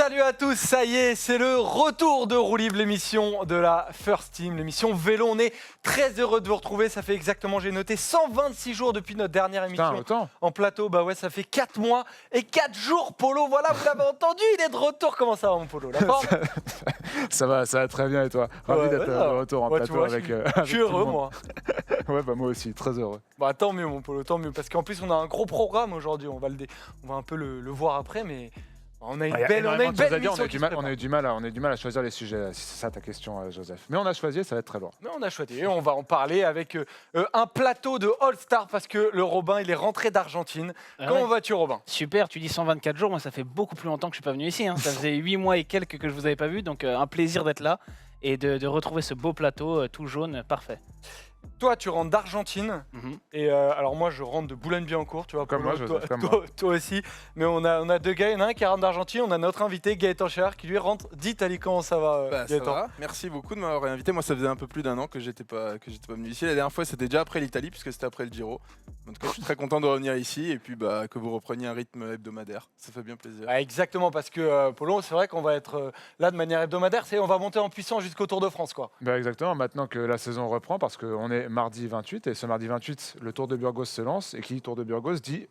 Salut à tous, ça y est, c'est le retour de Roue Libre, l'émission de la First Team, l'émission vélo. On est très heureux de vous retrouver, ça fait exactement, j'ai noté, 126 jours depuis notre dernière émission en plateau. Bah ouais, ça fait 4 mois et 4 jours, Polo, voilà, vous l'avez entendu, il est de retour. Comment ça va mon Polo, la forme? ça va très bien et toi? Ravi d'être de retour en plateau vois, avec je suis heureux moi. Ouais, bah moi aussi, très heureux. Bah tant mieux mon Polo, tant mieux, parce qu'en plus on a un gros programme aujourd'hui, on va un peu le voir après, mais... On a une belle mission on a eu du mal à choisir les sujets, si c'est ça ta question, Joseph. Mais on a choisi, ça va être très lourd. Mais on a choisi, on va en parler avec un plateau de All-Star parce que le Robin, il est rentré d'Argentine. Comment vas-tu, Robin? Super, tu dis 124 jours, moi ça fait beaucoup plus longtemps que je suis pas venu ici. Ça faisait 8 mois et quelques que je vous avais pas vu, donc un plaisir d'être là et de retrouver ce beau plateau tout jaune, parfait. Toi, tu rentres d'Argentine, et alors moi, je rentre de Boulogne-Billancourt, tu vois. Comme moi, toi aussi. Mais on a deux gars, il y en a un qui rentre d'Argentine, on a notre invité, Gaëtan Char, qui lui rentre d'Italie. Comment ça va, Gaëtan? Ça va, merci beaucoup de m'avoir invité. Moi, ça faisait un peu plus d'un an que j'étais pas venu ici. La dernière fois, c'était déjà après l'Italie, puisque c'était après le Giro. En tout cas, je suis très content de revenir ici, et puis que vous repreniez un rythme hebdomadaire. Ça fait bien plaisir. Ah, exactement, parce que Polo, c'est vrai qu'on va être là de manière hebdomadaire, on va monter en puissance jusqu'au Tour de France, quoi. Bah exactement, maintenant que la saison reprend, parce qu'on est mardi 28, et ce mardi 28, le Tour de Burgos se lance, et qui dit Tour de Burgos dit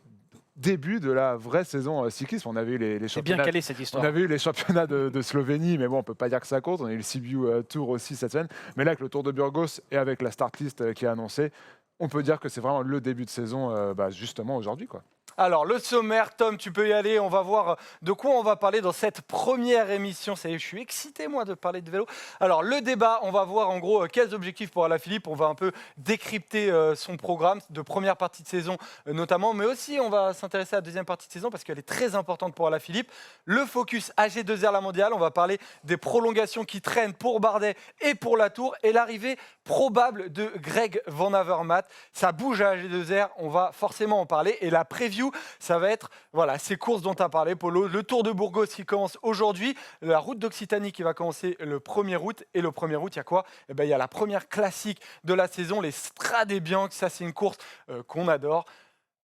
début de la vraie saison cyclisme. On avait eu les championnats. Bien calé cette histoire. On avait eu les championnats de Slovénie, mais bon, on peut pas dire que ça compte. On a eu le Sibiu Tour aussi cette semaine. Mais là, avec le Tour de Burgos et avec la start list qui est annoncée, on peut dire que c'est vraiment le début de saison, justement aujourd'hui, quoi. Alors, le sommaire, Tom, tu peux y aller. On va voir de quoi on va parler dans cette première émission. Ça y est, je suis excité, moi, de parler de vélo. Alors, le débat, on va voir en gros quels objectifs pour Alaphilippe. On va un peu décrypter son programme de première partie de saison notamment. Mais aussi, on va s'intéresser à la deuxième partie de saison parce qu'elle est très importante pour Alaphilippe. Le focus AG2R La Mondiale. On va parler des prolongations qui traînent pour Bardet et pour la Tour. Et l'arrivée probable de Greg Van Avermaet. Ça bouge à AG2R. On va forcément en parler. Et la preview, ça va être ces courses dont tu as parlé, Polo. Le Tour de Burgos qui commence aujourd'hui, la route d'Occitanie qui va commencer le 1er août. Et le 1er août, il y a quoi? Il y a la première classique de la saison, les Strade Bianche. Ça, c'est une course qu'on adore.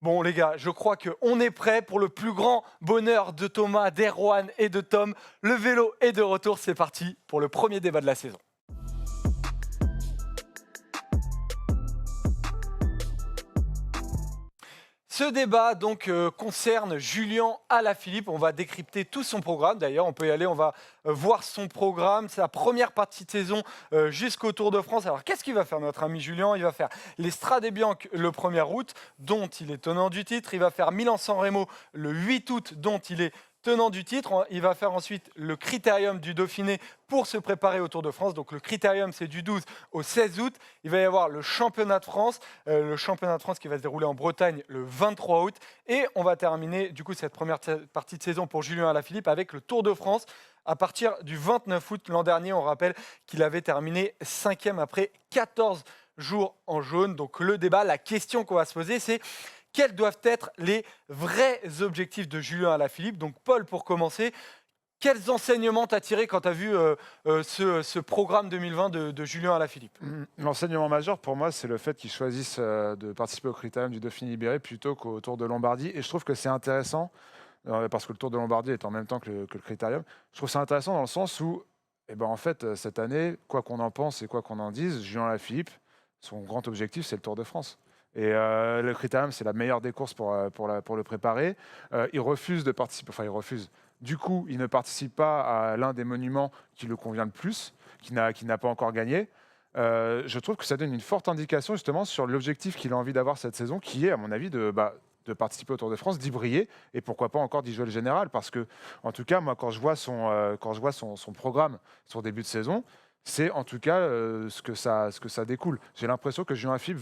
Bon, les gars, je crois qu'on est prêts pour le plus grand bonheur de Thomas, d'Erwan et de Tom. Le vélo est de retour. C'est parti pour le premier débat de la saison. Ce débat donc concerne Julien Alaphilippe. On va décrypter tout son programme. D'ailleurs, on peut y aller, on va voir son programme, sa première partie de saison jusqu'au Tour de France. Alors, qu'est-ce qu'il va faire notre ami Julien? Il va faire les Strade Bianche le 1er août, dont il est tenant du titre. Il va faire Milan-San Remo le 8 août, dont il est tenant du titre. Il va faire ensuite le Critérium du Dauphiné pour se préparer au Tour de France. Donc le Critérium, c'est du 12 au 16 août. Il va y avoir le Championnat de France. Le Championnat de France qui va se dérouler en Bretagne le 23 août. Et on va terminer du coup cette première partie de saison pour Julien Alaphilippe avec le Tour de France à partir du 29 août. L'an dernier, on rappelle qu'il avait terminé 5e après 14 jours en jaune. Donc le débat, la question qu'on va se poser, c'est quels doivent être les vrais objectifs de Julien Alaphilippe? Donc Paul, pour commencer, quels enseignements t'as tiré quand tu as vu ce programme 2020 de Julien Alaphilippe? L'enseignement majeur pour moi, c'est le fait qu'ils choisissent de participer au Critérium du Dauphiné libéré plutôt qu'au Tour de Lombardie. Et je trouve que c'est intéressant, parce que le Tour de Lombardie est en même temps que le Critérium. Je trouve ça intéressant dans le sens où, en fait, cette année, quoi qu'on en pense et quoi qu'on en dise, Julien Alaphilippe, son grand objectif, c'est le Tour de France. Et le Critérium, c'est la meilleure des courses pour le préparer. Il refuse de participer, il refuse. Du coup, il ne participe pas à l'un des monuments qui le convient le plus, qui n'a pas encore gagné. Je trouve que ça donne une forte indication justement sur l'objectif qu'il a envie d'avoir cette saison, qui est, à mon avis, de participer au Tour de France, d'y briller, et pourquoi pas encore d'y jouer le général. Parce que, en tout cas, moi, quand je vois son programme sur début de saison, c'est en tout cas ce que ça découle. J'ai l'impression que Julien Alaphilippe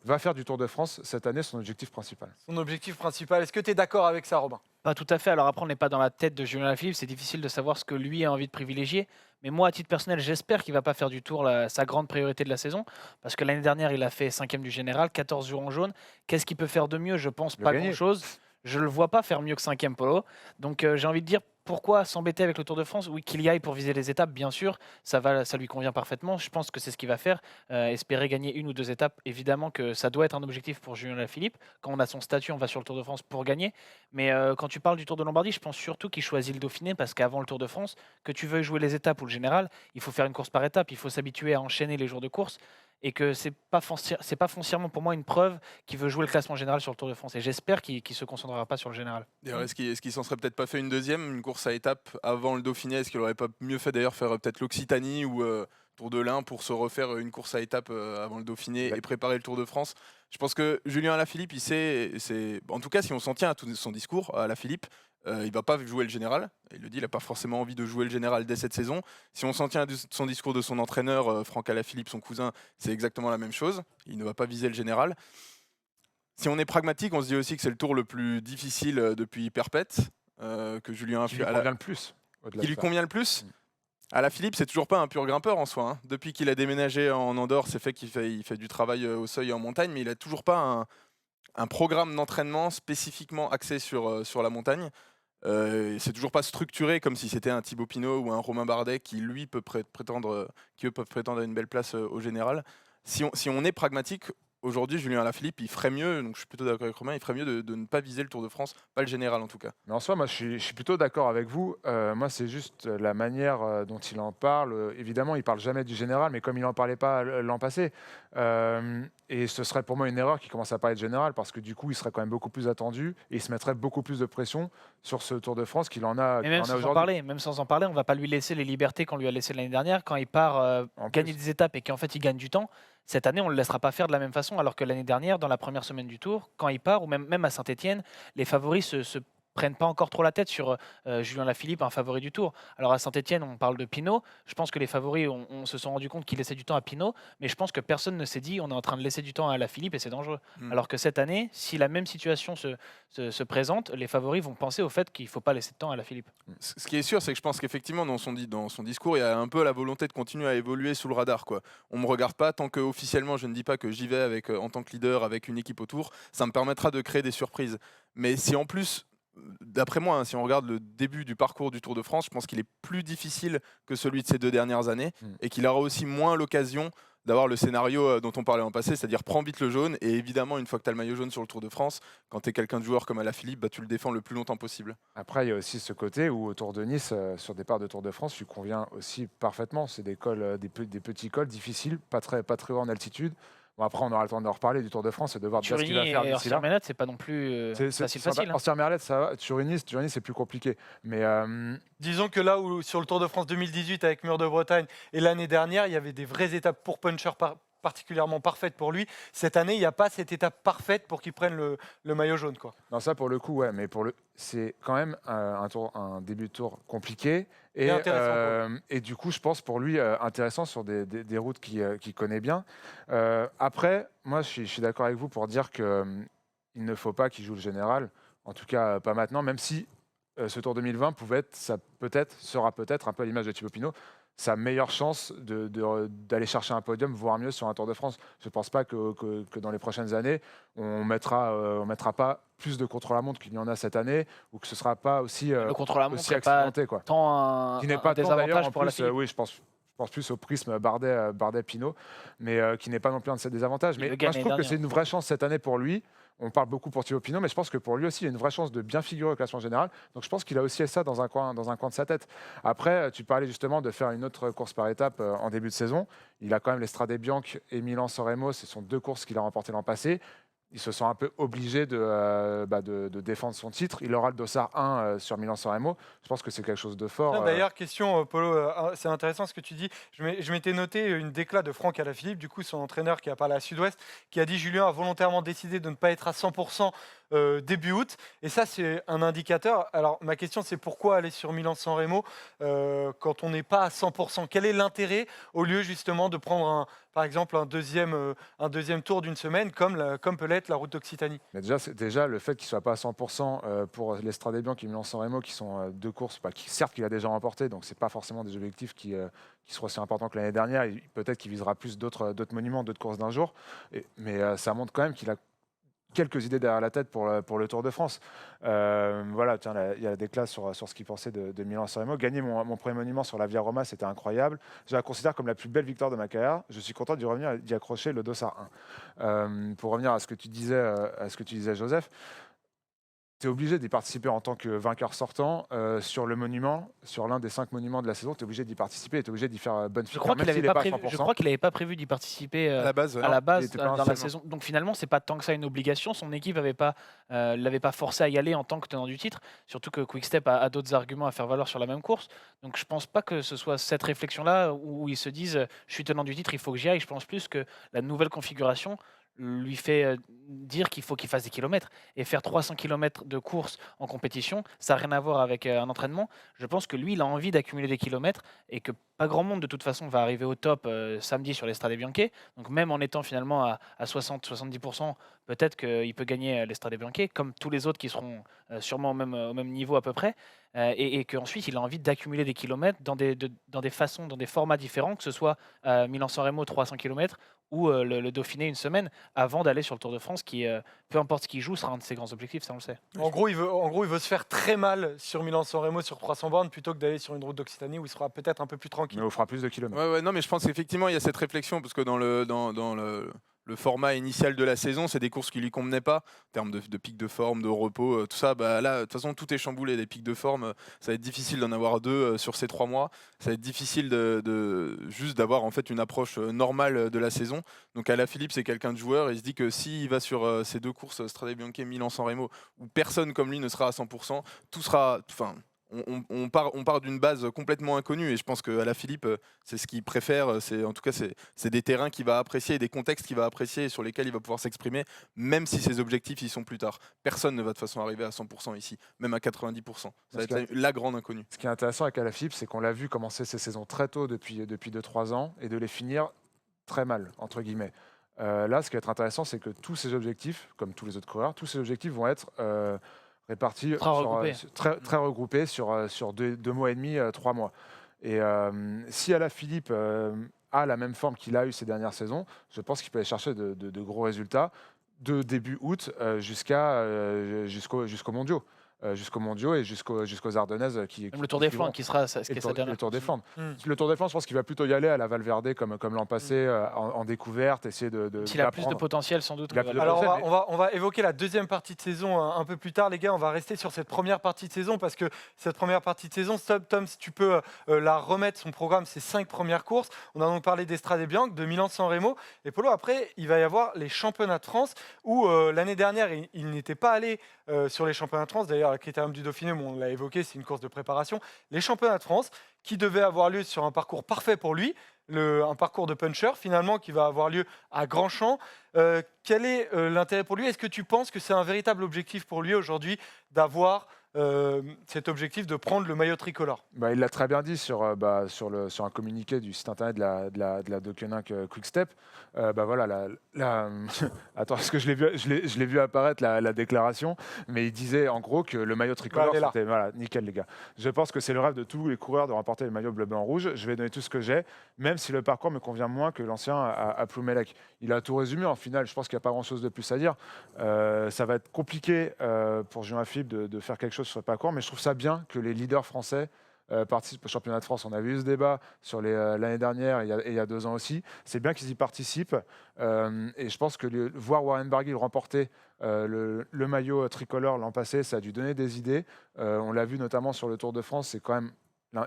va faire du Tour de France cette année son objectif principal. Son objectif principal, est-ce que tu es d'accord avec ça, Robin? Pas tout à fait. Alors après, on n'est pas dans la tête de Julien Alaphilippe. C'est difficile de savoir ce que lui a envie de privilégier. Mais moi, à titre personnel, j'espère qu'il ne va pas faire du Tour sa grande priorité de la saison. Parce que l'année dernière, il a fait 5e du général, 14 jours en jaune. Qu'est-ce qu'il peut faire de mieux? Je pense pas grand-chose. Je ne le vois pas faire mieux que 5e, Polo. Donc j'ai envie de dire, pourquoi s'embêter avec le Tour de France? Oui, qu'il y aille pour viser les étapes, bien sûr, ça lui convient parfaitement. Je pense que c'est ce qu'il va faire. Espérer gagner 1 ou 2 étapes, évidemment que ça doit être un objectif pour Julien Lafilippe. Quand on a son statut, on va sur le Tour de France pour gagner. Mais quand tu parles du Tour de Lombardie, je pense surtout qu'il choisit le Dauphiné parce qu'avant le Tour de France, que tu veuilles jouer les étapes ou le général, il faut faire une course par étape, il faut s'habituer à enchaîner les jours de course et que c'est pas foncièrement pour moi une preuve qu'il veut jouer le classement général sur le Tour de France. Et j'espère qu'il se concentrera pas sur le général. D'ailleurs, est-ce qu'il s'en serait peut-être pas fait une deuxième, une course à étapes avant le Dauphiné? Est-ce qu'il aurait pas mieux fait d'ailleurs faire peut-être l'Occitanie ou Tour de l'Ain pour se refaire une course à étapes avant le Dauphiné et préparer le Tour de France? Je pense que Julien Alaphilippe, en tout cas, si on s'en tient à tout son discours à Alaphilippe, il va pas jouer le général. Il le dit, il n'a pas forcément envie de jouer le général dès cette saison. Si on s'en tient à son discours de son entraîneur, Franck Alaphilippe, son cousin, c'est exactement la même chose. Il ne va pas viser le général. Si on est pragmatique, on se dit aussi que c'est le tour le plus difficile depuis Perpète, que Julien Qui lui convient le plus. qui lui convient le plus. Alaphilippe, c'est toujours pas un pur grimpeur en soi, hein. Depuis qu'il a déménagé en Andorre, c'est fait qu'il il fait du travail au seuil et en montagne, mais il a toujours pas un programme d'entraînement spécifiquement axé sur la montagne. C'est toujours pas structuré comme si c'était un Thibaut Pinot ou un Romain Bardet qui lui qui eux peuvent prétendre à une belle place au général. Si on est pragmatique, aujourd'hui Julien Alaphilippe il ferait mieux, donc je suis plutôt d'accord avec Romain, il ferait mieux de ne pas viser le Tour de France, pas le général en tout cas. Mais en soi, moi, je suis plutôt d'accord avec vous. Moi, c'est juste la manière dont il en parle. Évidemment, il parle jamais du général, mais comme il n'en parlait pas l'an passé, et ce serait pour moi une erreur qu'il commence à parler de général, parce que du coup, il serait quand même beaucoup plus attendu et il se mettrait beaucoup plus de pression sur ce Tour de France qu'il en a, Mais même qu'il en a sans en aujourd'hui. parler, même sans en parler, on va pas lui laisser les libertés qu'on lui a laissées l'année dernière. Quand il part En gagner plus. des étapes et qu'en fait il gagne du temps, cette année on le laissera pas faire de la même façon. Alors que l'année dernière, dans la première semaine du Tour, quand il part, ou même à Saint-Etienne, les favoris se prennent pas encore trop la tête sur Julien Lafilippe, un favori du Tour. Alors à Saint-Etienne, on parle de Pinot. Je pense que les favoris on se sont rendu compte qu'il laissait du temps à Pinot, mais je pense que personne ne s'est dit on est en train de laisser du temps à Lafilippe et c'est dangereux. Alors que cette année, si la même situation se présente, les favoris vont penser au fait qu'il ne faut pas laisser de temps à Lafilippe. Ce qui est sûr, c'est que je pense qu'effectivement, dans son discours, il y a un peu la volonté de continuer à évoluer sous le radar, quoi. On ne me regarde pas tant que officiellement, je ne dis pas que j'y vais avec, en tant que leader avec une équipe autour. Ça me permettra de créer des surprises. Mais si en plus, d'après moi, hein, si on regarde le début du parcours du Tour de France, je pense qu'il est plus difficile que celui de ces 2 dernières années et qu'il aura aussi moins l'occasion d'avoir le scénario dont on parlait en passé, c'est-à-dire prends vite le jaune. Et évidemment, une fois que tu as le maillot jaune sur le Tour de France, quand tu es quelqu'un de joueur comme Alaphilippe, bah, tu le défends le plus longtemps possible. Après, il y a aussi ce côté où au Tour de Nice, sur départ de Tour de France, tu conviens aussi parfaitement. C'est des cols, des petits cols difficiles, pas très haut en altitude. Bon, après, on aura le temps d'en reparler du Tour de France et de voir déjà ce qu'il va Turini faire et d'ici là. Orsier-Merlet, c'est pas non plus facile. Hein. Orsier-Merlet, ça va. Turini, c'est plus compliqué. Mais Disons que là où sur le Tour de France 2018 avec Mur de Bretagne et l'année dernière, il y avait des vraies étapes pour puncher particulièrement parfaites pour lui. Cette année, il n'y a pas cette étape parfaite pour qu'il prenne le maillot jaune, quoi. non, ça pour le coup, ouais. Mais c'est quand même un début de tour compliqué. Et intéressant, Et du coup, je pense pour lui, intéressant sur des routes qu'il connaît bien. Après, moi, je suis d'accord avec vous pour dire qu'il ne faut pas qu'il joue le général. En tout cas, pas maintenant, même si ce Tour 2020 sera peut-être un peu à l'image de Thibaut Pinot, sa meilleure chance d'aller chercher un podium, voire mieux sur un Tour de France. Je ne pense pas que dans les prochaines années, on mettra pas plus de contre-la-montre qu'il y en a cette année, ou que ce ne sera pas aussi, Le contre-la-montre aussi n'est pas accidenté, quoi. tant Qui n'est pas un tant d'ailleurs, désavantage en pour plus, Lafilippe. oui, je pense plus au prisme Bardet-Pinot, mais qui n'est pas non plus un de ses désavantages. Il Mais le moi, gagne je trouve l'année que c'est une vraie chance cette année pour lui. On parle beaucoup pour Thibaut Pinot, mais je pense que pour lui aussi, il y a une vraie chance de bien figurer au classement général. Donc je pense qu'il a aussi ça dans un coin de sa tête. Après, tu parlais justement de faire une autre course par étape en début de saison. Il a quand même l'Estrade Bianche et Milan-San Remo. Ce sont 2 courses qu'il a remportées l'an passé. Il se sent un peu obligé de défendre son titre. Il aura le dossard 1 sur Milan-San Remo. Je pense que c'est quelque chose de fort. Tiens, d'ailleurs, question, Polo, c'est intéressant ce que tu dis. Je m'étais noté une déclat de Franck Alaphilippe, du coup son entraîneur qui a parlé à Sud-Ouest, qui a dit Julien a volontairement décidé de ne pas être à 100% début août. Et ça, c'est un indicateur. Alors, ma question, c'est pourquoi aller sur Milan-San Remo quand on n'est pas à 100%? Quel est l'intérêt au lieu justement de prendre, par exemple, un deuxième tour d'une semaine comme peut l'être la route d'Occitanie? Mais déjà, le fait qu'il ne soit pas à 100% pour l'Estrade Bianche et Milan-San Remo, qui sont 2 courses, certes qu'il a déjà remporté, donc ce n'est pas forcément des objectifs qui seront aussi importants que l'année dernière. Peut-être qu'il visera plus d'autres monuments, d'autres courses d'un jour. Mais ça montre quand même qu'il a quelques idées derrière la tête pour le Tour de France. Voilà, tiens, il y a des classes sur ce qu'il pensait de Milan-San Remo. Gagner mon premier monument sur la Via Roma, c'était incroyable. Je la considère comme la plus belle victoire de ma carrière. Je suis content d'y revenir, d'y accrocher le Dossard 1. Pour revenir à ce que tu disais, Joseph, tu es obligé d'y participer en tant que vainqueur sortant sur le monument, sur l'un des 5 monuments de la saison. Tu es obligé d'y participer et tu es obligé d'y faire bonne Je figure. crois qu'il n'avait pas prévu d'y participer À la base, ouais. à la Il base était pas dans la inscrire. saison. Donc finalement, c'est pas tant que ça une obligation. Son équipe l'avait pas forcé à y aller en tant que tenant du titre. Surtout que Quick-Step a d'autres arguments à faire valoir sur la même course. Donc je pense pas que ce soit cette réflexion-là où ils se disent je suis tenant du titre, il faut que j'y aille. Je pense plus que la nouvelle configuration lui fait dire qu'il faut qu'il fasse des kilomètres. Et faire 300 kilomètres de course en compétition, ça n'a rien à voir avec un entraînement. Je pense que lui, il a envie d'accumuler des kilomètres et que pas grand monde, de toute façon, va arriver au top samedi sur les Strade Bianche. Donc même en étant finalement à 60-70%, peut-être qu'il peut gagner les Strade Bianche, comme tous les autres qui seront sûrement au même niveau à peu près. Et qu'ensuite, il a envie d'accumuler des kilomètres dans des façons, dans des formats différents, que ce soit Milan-San Remo 300 km ou le Dauphiné une semaine, avant d'aller sur le Tour de France, qui, peu importe ce qu'il joue, sera un de ses grands objectifs, ça on le sait. En gros, il veut se faire très mal sur Milan-San Remo sur 300 bornes plutôt que d'aller sur une route d'Occitanie où il sera peut-être un peu plus tranquille. Mais on fera plus de kilomètres. Ouais, non, mais je pense qu'effectivement, il y a cette réflexion, parce que dans le format initial de la saison, c'est des courses qui lui convenaient pas, en termes de pics de forme, de repos, tout ça. Bah, là, de toute façon, tout est chamboulé. Des pics de forme, ça va être difficile d'en avoir 2 sur ces 3 mois. Ça va être difficile juste d'avoir en fait une approche normale de la saison. Donc, Alaphilippe, c'est quelqu'un de joueur. Il se dit que s'il va sur ces 2 courses, Strade Bianche, Milan-San Remo, où personne comme lui ne sera à 100%, tout sera... On part d'une base complètement inconnue et je pense qu'à Alaphilippe, c'est ce qu'il préfère. En tout cas, c'est des terrains qu'il va apprécier et des contextes qu'il va apprécier et sur lesquels il va pouvoir s'exprimer, même si ses objectifs y sont plus tard. Personne ne va de toute façon arriver à 100% ici, même à 90%. Ça va être la grande inconnue. Ce qui est intéressant avec Alaphilippe, c'est qu'on l'a vu commencer ses saisons très tôt depuis 2-3 ans et de les finir très mal, entre guillemets. Là, ce qui va être intéressant, c'est que tous ces objectifs, comme tous les autres coureurs, tous ces objectifs vont être répartis très regroupés sur 2 mois et demi, 3 mois. Et si Alaphilippe a la même forme qu'il a eu ces dernières saisons, je pense qu'il peut aller chercher de gros résultats de début août jusqu'aux mondiaux. Jusqu'aux mondiaux et jusqu'aux Ardennaises. Même le Tour des Flandres qui sera sa dernière. Le Tour des Flandres. Mm. Le Tour des Flandres, je pense qu'il va plutôt y aller à la Valverde comme l'an passé, en découverte, essayer de S'il a plus de potentiel, sans doute. Il a plus de Alors potentiel, on va évoquer la deuxième partie de saison un peu plus tard, les gars. On va rester sur cette première partie de saison parce que cette première partie de saison, Tom, si tu peux la remettre, son programme, c'est 5 premières courses. On a donc parlé d'Estrade Bianche, de Milan-San Remo. Et Polo, après, il va y avoir les championnats de France où l'année dernière, il n'était pas allé sur les championnats de France. D'ailleurs, le Critérium du Dauphiné, on l'a évoqué, c'est une course de préparation. Les championnats de France qui devaient avoir lieu sur un parcours parfait pour lui, un parcours de puncher finalement qui va avoir lieu à Grandchamp. Quel est l'intérêt pour lui? Est-ce que tu penses que c'est un véritable objectif pour lui aujourd'hui d'avoir cet objectif de prendre le maillot tricolore? Il l'a très bien dit sur un communiqué du site internet de la Deceuninck Quick-Step. Voilà, attends, parce que je l'ai vu apparaître la déclaration, mais il disait en gros que le maillot tricolore, c'était voilà, nickel les gars. Je pense que c'est le rêve de tous les coureurs de remporter le maillot bleu-blanc-rouge. Je vais donner tout ce que j'ai, même si le parcours me convient moins que l'ancien à Ploumelec. Il a tout résumé en finale, je pense qu'il n'y a pas grand-chose de plus à dire. Ça va être compliqué pour Julien Philippe de faire quelque chose sur le parcours, mais je trouve ça bien que les leaders français participent au championnat de France. On avait eu ce débat sur l'année dernière et il y a 2 ans aussi. C'est bien qu'ils y participent et je pense que voir Warren Barguil remporter le maillot tricolore l'an passé, ça a dû donner des idées. On l'a vu notamment sur le Tour de France, c'est quand même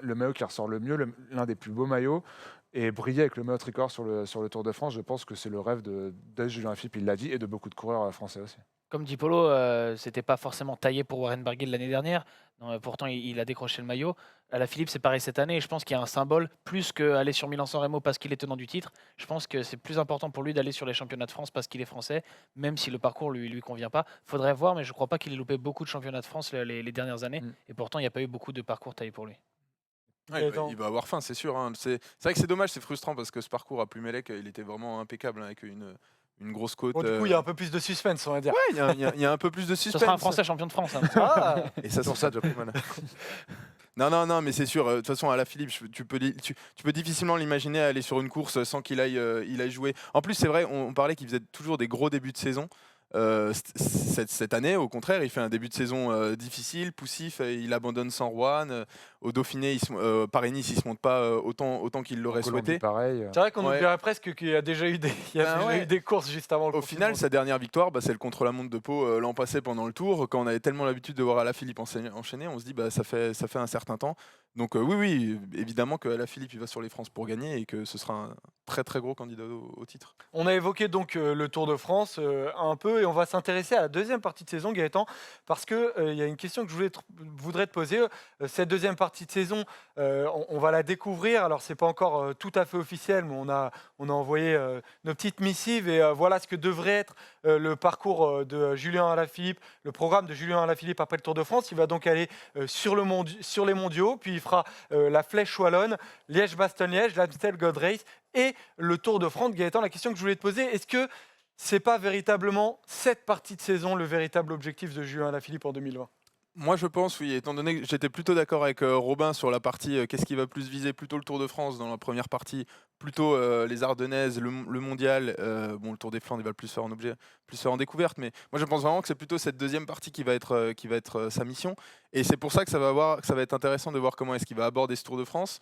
le maillot qui ressort le mieux, l'un des plus beaux maillots. Et briller avec le maillot tricolore sur le Tour de France, je pense que c'est le rêve de Julien Philippe, il l'a dit, et de beaucoup de coureurs français aussi. Comme dit Polo, c'était pas forcément taillé pour Warren Barguil l'année dernière. Pourtant, il a décroché le maillot. Alaphilippe, c'est pareil cette année. Et je pense qu'il y a un symbole, plus qu'aller sur Milan-San Remo parce qu'il est tenant du titre. Je pense que c'est plus important pour lui d'aller sur les championnats de France parce qu'il est français, même si le parcours lui convient pas. Faudrait voir, mais je crois pas qu'il ait loupé beaucoup de championnats de France les dernières années. Et pourtant, il n'y a pas eu beaucoup de parcours taillés pour lui. Ouais, il va avoir faim, c'est sûr. Hein. C'est vrai que c'est dommage, c'est frustrant parce que ce parcours à Ploumelec, il était vraiment impeccable avec une grosse côte. Bon, du coup, il y a un peu plus de suspense, on va dire. Ouais, il y a un peu plus de Ce suspense. sera un Français champion de France. Hein. Ah, Et ça sur ça, Non, mais c'est sûr. De toute façon, Alaphilippe, tu peux difficilement l'imaginer aller sur une course sans qu'il aille jouer. En plus, c'est vrai, on parlait qu'il faisait toujours des gros débuts de saison. Cette année, au contraire, il fait un début de saison difficile, poussif, il abandonne San Juan. Au Dauphiné, Paris-Nice, il ne se monte pas autant qu'il l'aurait souhaité. Pareil. C'est vrai qu'on Ouais. oublierait presque qu'il y a déjà eu des courses juste avant le Au confinement. final, sa dernière victoire, c'est le contre-la-montre de Pau l'an passé pendant le Tour. Quand on avait tellement l'habitude de voir Alaphilippe enchaîner, on se dit ça fait un certain temps. Donc oui, évidemment que Alaphilippe il va sur les France pour gagner et que ce sera un très très gros candidat au titre. On a évoqué donc le Tour de France un peu et on va s'intéresser à la deuxième partie de saison, Gaëtan, parce que il y a une question que je voudrais te poser. Cette deuxième partie de saison, on va la découvrir. Alors c'est pas encore tout à fait officiel, mais on a envoyé nos petites missives et voilà ce que devrait être le parcours de Julien Alaphilippe, le programme de Julien Alaphilippe après le Tour de France. Il va donc aller sur les mondiaux, puis il fera la Flèche Wallonne, Liège-Bastogne-Liège, l'Amstel Gold Race et le Tour de France. Gaëtan, la question que je voulais te poser, est-ce que c'est pas véritablement cette partie de saison le véritable objectif de Julien Alaphilippe en 2020 ? Moi, je pense, oui, étant donné que j'étais plutôt d'accord avec Robin sur la partie qu'est-ce qui va plus viser, plutôt le Tour de France dans la première partie, plutôt les Ardennaises, le mondial. Le Tour des Flandres, il va le plus faire en découverte, mais moi, je pense vraiment que c'est plutôt cette deuxième partie qui va être sa mission. Et c'est pour ça que ça va être intéressant de voir comment est-ce qu'il va aborder ce Tour de France.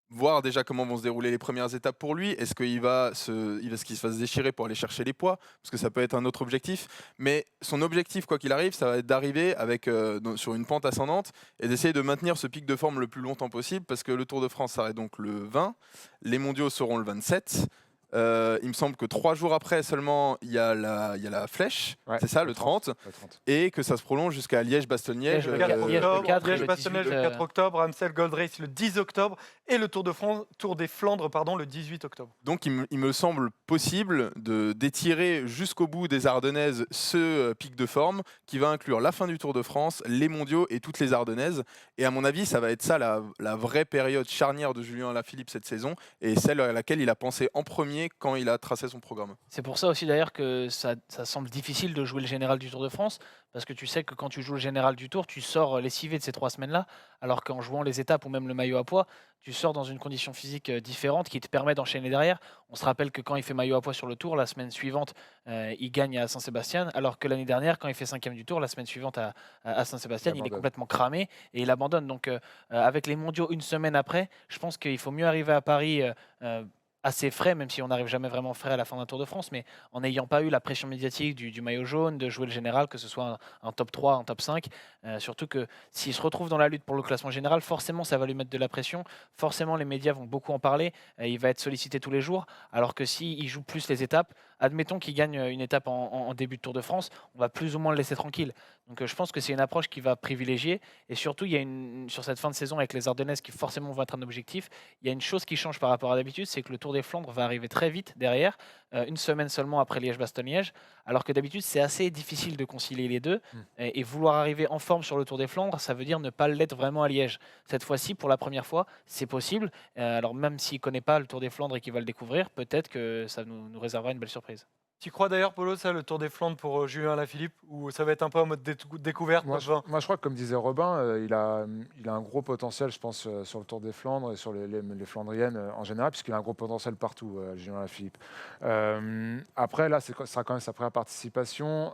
Voir déjà comment vont se dérouler les premières étapes pour lui. Est-ce qu'il va se déchirer pour aller chercher les poids? Parce que ça peut être un autre objectif. Mais son objectif, quoi qu'il arrive, ça va être d'arriver sur une pente ascendante et d'essayer de maintenir ce pic de forme le plus longtemps possible. Parce que le Tour de France s'arrête donc le 20. Les mondiaux seront le 27. Il me semble que 3 jours après seulement, il y a la Flèche, Ouais, c'est ça, le 30, et que ça se prolonge jusqu'à Liège-Bastogne-Liège. Le Le 4 4 octobre, octobre, le Liège-Bastogne-Liège le 18, 4 octobre, Amstel Gold Race le 10 octobre et le Tour des Flandres le 18 octobre. Donc il me semble possible d'étirer jusqu'au bout des Ardennaises ce pic de forme qui va inclure la fin du Tour de France, les mondiaux et toutes les Ardennaises. Et à mon avis, ça va être ça la vraie période charnière de Julien Alaphilippe cette saison et celle à laquelle il a pensé en premier quand il a tracé son programme. C'est pour ça aussi d'ailleurs que ça semble difficile de jouer le général du Tour de France, parce que tu sais que quand tu joues le général du Tour, tu sors lessivé de ces 3 semaines-là, alors qu'en jouant les étapes ou même le maillot à poids, tu sors dans une condition physique différente qui te permet d'enchaîner derrière. On se rappelle que quand il fait maillot à poids sur le Tour, la semaine suivante, il gagne à Saint-Sébastien, alors que l'année dernière, quand il fait 5e du Tour, la semaine suivante à Saint-Sébastien, il est complètement cramé et il abandonne. Donc avec les mondiaux une semaine après, je pense qu'il faut mieux arriver à Paris assez frais, même si on n'arrive jamais vraiment frais à la fin d'un Tour de France, mais en n'ayant pas eu la pression médiatique du maillot jaune, de jouer le général, que ce soit un top 3, un top 5, surtout que s'il se retrouve dans la lutte pour le classement général, forcément ça va lui mettre de la pression, forcément les médias vont beaucoup en parler, il va être sollicité tous les jours, alors que s'il joue plus les étapes, admettons qu'il gagne une étape en début de Tour de France, on va plus ou moins le laisser tranquille. Donc je pense que c'est une approche qui va privilégier, et surtout il y a sur cette fin de saison avec les Ardennaises qui forcément vont être un objectif, il y a une chose qui change par rapport à d'habitude, c'est que le Tour des Flandres va arriver très vite derrière, une semaine seulement après Liège-Bastogne-Liège, alors que d'habitude c'est assez difficile de concilier les deux, et vouloir arriver en forme sur le Tour des Flandres, ça veut dire ne pas l'être vraiment à Liège. Cette fois-ci, pour la première fois, c'est possible, alors même s'il ne connaît pas le Tour des Flandres et qu'il va le découvrir, peut-être que ça nous réservera une belle surprise. Tu crois d'ailleurs, Polo, ça, le Tour des Flandres pour Julien Alaphilippe, ou ça va être un peu en mode découverte Moi, top 20 je crois que, comme disait Robin, il a un gros potentiel, je pense, sur le Tour des Flandres et sur les Flandriennes en général, puisqu'il a un gros potentiel partout, Julien Alaphilippe. Après, là, ce sera quand même sa première participation.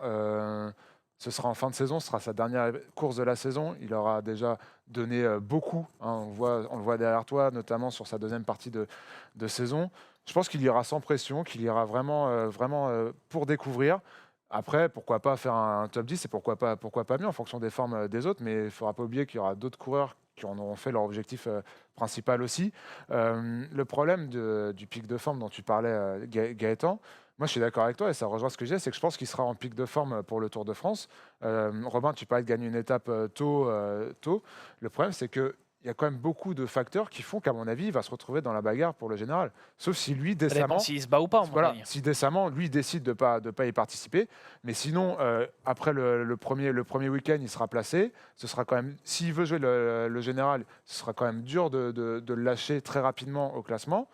Ce sera en fin de saison, ce sera sa dernière course de la saison. Il aura déjà donné beaucoup. On le voit derrière toi, notamment sur sa deuxième partie de saison. Je pense qu'il ira sans pression, qu'il ira vraiment pour découvrir. Après, pourquoi pas faire un top 10 et pourquoi pas mieux en fonction des formes des autres. Mais il ne faudra pas oublier qu'il y aura d'autres coureurs qui en auront fait leur objectif principal aussi. Le problème du pic de forme dont tu parlais, Gaëtan, moi je suis d'accord avec toi et ça rejoint ce que je disais, c'est que je pense qu'il sera en pic de forme pour le Tour de France. Robin, tu parlais de gagner une étape tôt. Le problème, c'est que il y a quand même beaucoup de facteurs qui font qu'à mon avis, il va se retrouver dans la bagarre pour le général. Sauf si lui, Ça dépend hein. décemment, s'il se bat ou pas en voilà, montagne. si décemment, lui décide de pas y participer. Mais sinon, après le premier week-end, il sera placé. Ce sera quand même, s'il veut jouer le général, ce sera quand même dur de le lâcher très rapidement au classement.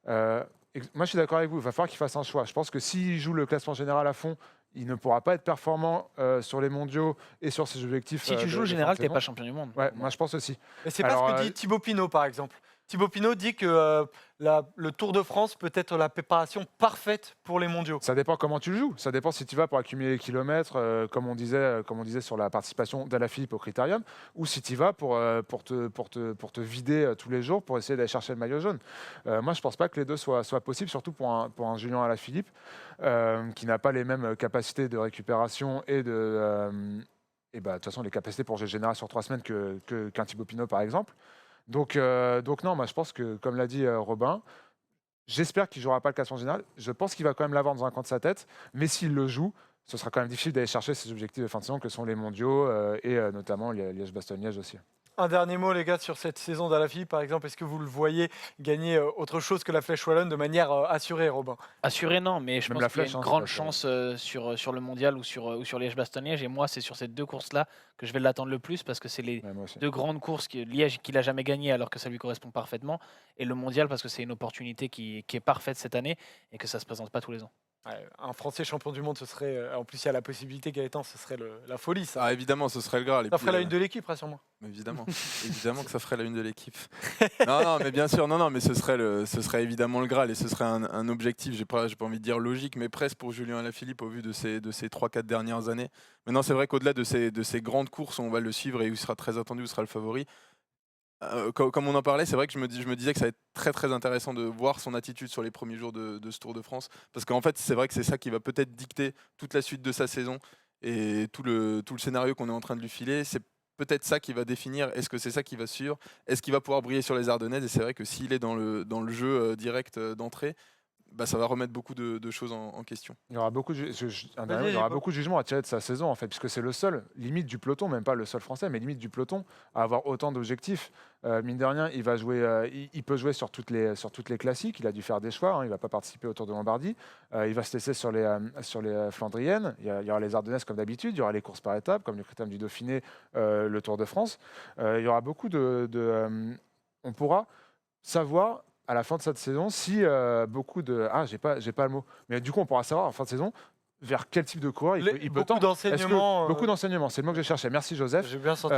Moi, je suis d'accord avec vous. Il va falloir qu'il fasse un choix. Je pense que s'il joue le classement général à fond, il ne pourra pas être performant sur les mondiaux et sur ses objectifs. Si tu joues le général, tu n'es pas champion du monde. Ouais, moi je pense aussi. Mais c'est pas Alors, ce que dit Thibaut Pinot, par exemple. Thibaut Pinot dit que le Tour de France peut être la préparation parfaite pour les mondiaux. Ça dépend comment tu le joues. Ça dépend si tu vas pour accumuler les kilomètres, comme on disait sur la participation d'Alaphilippe au Critérium, ou si tu vas pour te vider tous les jours pour essayer d'aller chercher le maillot jaune. Moi, je ne pense pas que les deux soient possibles, surtout pour un Julien Alaphilippe qui n'a pas les mêmes capacités de récupération et de toute façon, les capacités pour générer sur 3 semaines qu'un Thibaut Pinot, par exemple. Donc non, moi, je pense que, comme l'a dit Robin, j'espère qu'il ne jouera pas le classement général. Je pense qu'il va quand même l'avoir dans un coin de sa tête. Mais s'il le joue, ce sera quand même difficile d'aller chercher ses objectifs de fin de saison, que sont les mondiaux et notamment Liège-Bastogne-Liège aussi. Un dernier mot, les gars, sur cette saison d'Alaphilippe, par exemple. Est-ce que vous le voyez gagner autre chose que la Flèche Wallonne de manière assurée, Robin? Assuré, non, mais je Même pense la qu'il y a flèche, une hein, grande c'est pas chance sur le mondial ou sur Liège-Bastogne-Liège. Et moi, c'est sur ces deux courses-là que je vais l'attendre le plus parce que c'est les Ouais, moi aussi. deux grandes courses. Liège qu'il n'a jamais gagné alors que ça lui correspond parfaitement. Et le mondial parce que c'est une opportunité qui est parfaite cette année et que ça ne se présente pas tous les ans. Ouais, un Français champion du monde, ce serait. En plus, il y a la possibilité Gaëtan, ce serait la folie, ça. Ah, évidemment, ce serait le Graal. Et Ça puis, ferait la une de l'équipe, rassure-moi. évidemment, évidemment que ça ferait la une de l'équipe. Non, mais bien sûr, non, mais ce serait évidemment le Graal et ce serait un objectif, j'ai pas envie de dire logique, mais presque pour Julien Alaphilippe au vu de ces 3-4 dernières années. Maintenant, c'est vrai qu'au-delà de ces grandes courses, où on va le suivre et où il sera très attendu, où il sera le favori. Comme on en parlait, c'est vrai que je me disais que ça va être très très intéressant de voir son attitude sur les premiers jours de ce Tour de France, parce qu'en fait, c'est vrai que c'est ça qui va peut-être dicter toute la suite de sa saison et tout le scénario qu'on est en train de lui filer. C'est peut-être ça qui va définir, est-ce que c'est ça qui va suivre, est-ce qu'il va pouvoir briller sur les Ardennaises, et c'est vrai que s'il est dans le jeu direct d'entrée, bah, ça va remettre beaucoup de choses en question. Il y aura beaucoup Vas-y, il y aura Thibaut. beaucoup de jugements à tirer de sa saison, en fait, puisque c'est le seul, limite du peloton, même pas le seul français, mais limite du peloton, à avoir autant d'objectifs. Mine de rien, il va jouer, il peut jouer sur toutes les classiques. Il a dû faire des choix. Hein, il ne va pas participer au Tour de Lombardie. Il va se tester sur les Flandriennes. Il y aura les Ardennaises comme d'habitude. Il y aura les courses par étapes, comme le Critérium du Dauphiné, le Tour de France. Il y aura beaucoup on pourra savoir à la fin de cette saison si beaucoup de... Ah, j'ai pas le mot. Mais du coup, on pourra savoir en fin de saison vers quel type de coureur il peut Beaucoup tendre. d'enseignements. Beaucoup d'enseignements, c'est le mot que j'ai cherché. Merci Joseph. J'ai bien senti.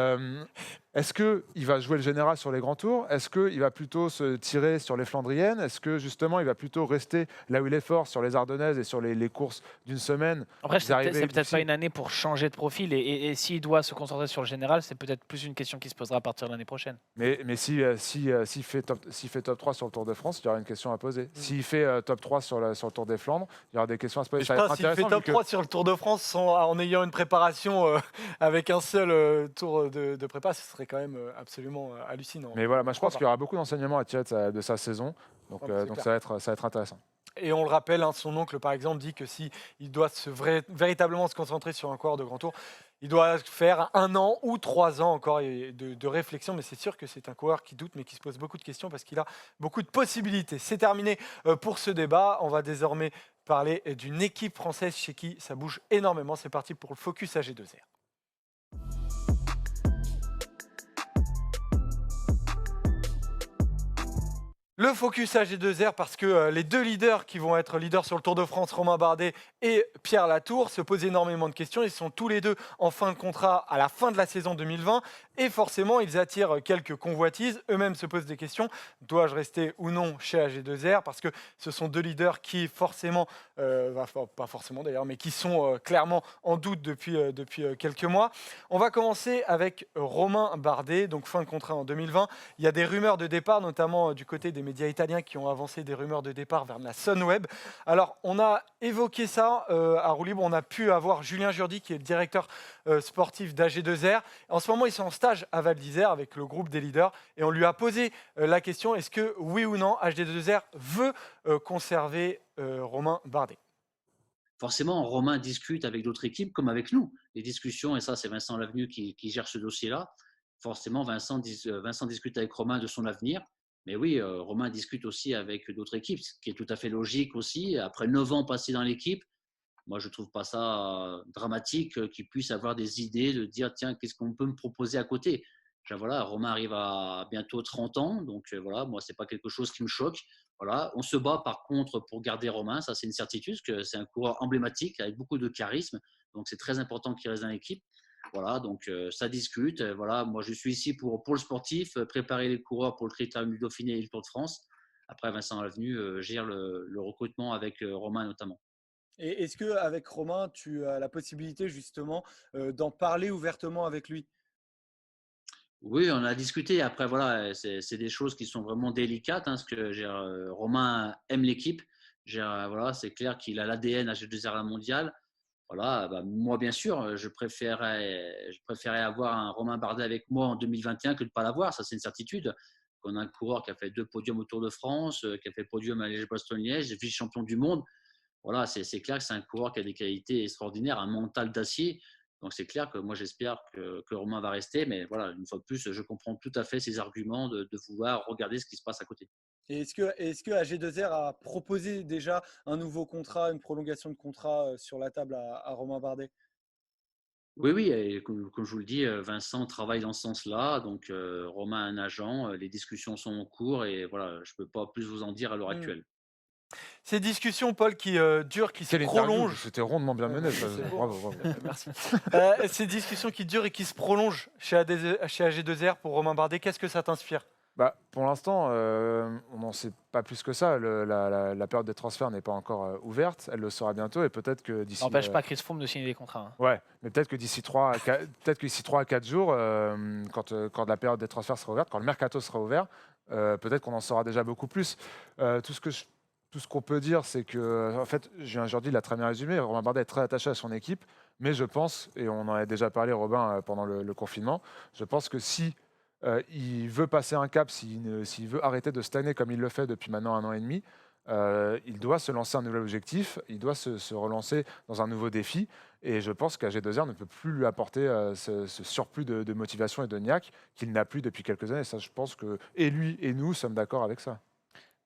Est-ce qu'il va jouer le général sur les grands tours? Est-ce qu'il va plutôt se tirer sur les Flandriennes? Est-ce que justement il va plutôt rester là où il est fort, sur les Ardennaises et sur les courses d'une semaine? Après, Des c'est arrivées peut-être pas difficiles. une année pour changer de profil. Et s'il doit se concentrer sur le général, c'est peut-être plus une question qui se posera à partir de l'année prochaine. Mais s'il fait top 3 sur le Tour de France, il y aura une question à poser. S'il fait top 3 sur le Tour des Flandres, il y aura des questions à se poser. Je Ça va être pense s'il fait intéressant, top vu que- 3 sur le Tour de France en ayant une préparation avec un seul tour de prépa, ce serait quand même absolument hallucinant. Mais voilà, moi, je Pourquoi pense qu'il y aura beaucoup d'enseignements à tirer de sa saison. Donc, Ouais, bah, c'est donc clair. ça va être intéressant. Et on le rappelle, hein, son oncle, par exemple, dit que si il doit véritablement se concentrer sur un coureur de grand tour, il doit faire 1 an ou 3 ans encore de réflexion. Mais c'est sûr que c'est un coureur qui doute, mais qui se pose beaucoup de questions parce qu'il a beaucoup de possibilités. C'est terminé pour ce débat. On va désormais parler d'une équipe française chez qui ça bouge énormément. C'est parti pour le Focus AG2R. Le focus AG2R parce que les deux leaders qui vont être leaders sur le Tour de France, Romain Bardet et Pierre Latour, se posent énormément de questions. Ils sont tous les deux en fin de contrat à la fin de la saison 2020 et forcément ils attirent quelques convoitises. Eux-mêmes se posent des questions. Dois-je rester ou non chez AG2R? Parce que ce sont deux leaders qui forcément, pas forcément d'ailleurs, mais qui sont clairement en doute depuis quelques mois. On va commencer avec Romain Bardet, donc fin de contrat en 2020. Il y a des rumeurs de départ, notamment du côté des médias italiens qui ont avancé des rumeurs de départ vers la Sunweb. Alors, on a évoqué ça à Roue Libre. On a pu avoir Julien Jourdi, qui est le directeur sportif d'AG2R. En ce moment, ils sont en stage à Val d'Isère avec le groupe des leaders. Et on lui a posé la question, est-ce que, oui ou non, AG2R veut conserver Romain Bardet? Forcément, Romain discute avec d'autres équipes comme avec nous. Les discussions, et ça c'est Vincent Lavenu qui gère ce dossier-là, forcément Vincent discute avec Romain de son avenir. Mais oui, Romain discute aussi avec d'autres équipes, ce qui est tout à fait logique aussi. Après 9 ans passés dans l'équipe, moi je ne trouve pas ça dramatique qu'il puisse avoir des idées de dire tiens, qu'est-ce qu'on peut me proposer à côté. Enfin, voilà, Romain arrive à bientôt 30 ans, donc voilà, moi ce n'est pas quelque chose qui me choque. Voilà, on se bat par contre pour garder Romain, ça c'est une certitude, parce que c'est un coureur emblématique avec beaucoup de charisme, donc c'est très important qu'il reste dans l'équipe. Voilà, donc ça discute. Voilà, moi, je suis ici pour le sportif, préparer les coureurs pour le Critérium du Dauphiné et le Tour de France. Après, Vincent Lavenu gère le recrutement avec Romain notamment. Et est-ce qu'avec Romain, tu as la possibilité justement d'en parler ouvertement avec lui? Oui, on a discuté. Après, voilà, c'est des choses qui sont vraiment délicates, hein, parce que Romain aime l'équipe. Voilà, c'est clair qu'il a l'ADN AG2R La Mondiale. Voilà, bah, moi, bien sûr, je préférais avoir un Romain Bardet avec moi en 2021 que de ne pas l'avoir. Ça, c'est une certitude. On a un coureur qui a fait 2 podiums au Tour de France, qui a fait podium à Liège-Bastogne-Liège, vice-champion du monde. Voilà, c'est clair que c'est un coureur qui a des qualités extraordinaires, un mental d'acier. Donc c'est clair que moi j'espère que Romain va rester, mais voilà, une fois de plus, je comprends tout à fait ses arguments de vouloir regarder ce qui se passe à côté. Et est-ce que AG2R a proposé déjà un nouveau contrat, une prolongation de contrat sur la table à Romain Bardet? Oui, oui, et comme je vous le dis, Vincent travaille dans ce sens-là, donc Romain a un agent, les discussions sont en cours et voilà, je ne peux pas plus vous en dire à l'heure Hmm. actuelle. Ces discussions, Paul, qui durent, qui se Quelle interview, prolongent. c'était rondement bien mené. Ça. C'est beau. Bravo, bravo. Merci. Ces discussions qui durent et qui se prolongent chez AG2R pour Romain Bardet, qu'est-ce que ça t'inspire? Bah, pour l'instant, on n'en sait pas plus que ça. La période des transferts n'est pas encore ouverte. Elle le sera bientôt et peut-être que d'ici. Ça n'empêche pas Chris Froome de signer des contrats, hein. Ouais, mais peut-être que d'ici 3 à 4 jours, quand la période des transferts sera ouverte, quand le mercato sera ouvert, peut-être qu'on en saura déjà beaucoup plus. Tout ce qu'on peut dire, c'est que, en fait, Julien Jordi l'a très bien résumé. Romain Bardet est très attaché à son équipe, mais je pense, et on en a déjà parlé, Robin, pendant le confinement, je pense que si il veut passer un cap, s'il veut arrêter de stagner comme il le fait depuis maintenant 1 an et demi, il doit se lancer un nouvel objectif, il doit se relancer dans un nouveau défi. Et je pense qu'AG2R ne peut plus lui apporter ce surplus de motivation et de niaque qu'il n'a plus depuis quelques années. Ça, je pense que et lui et nous sommes d'accord avec ça.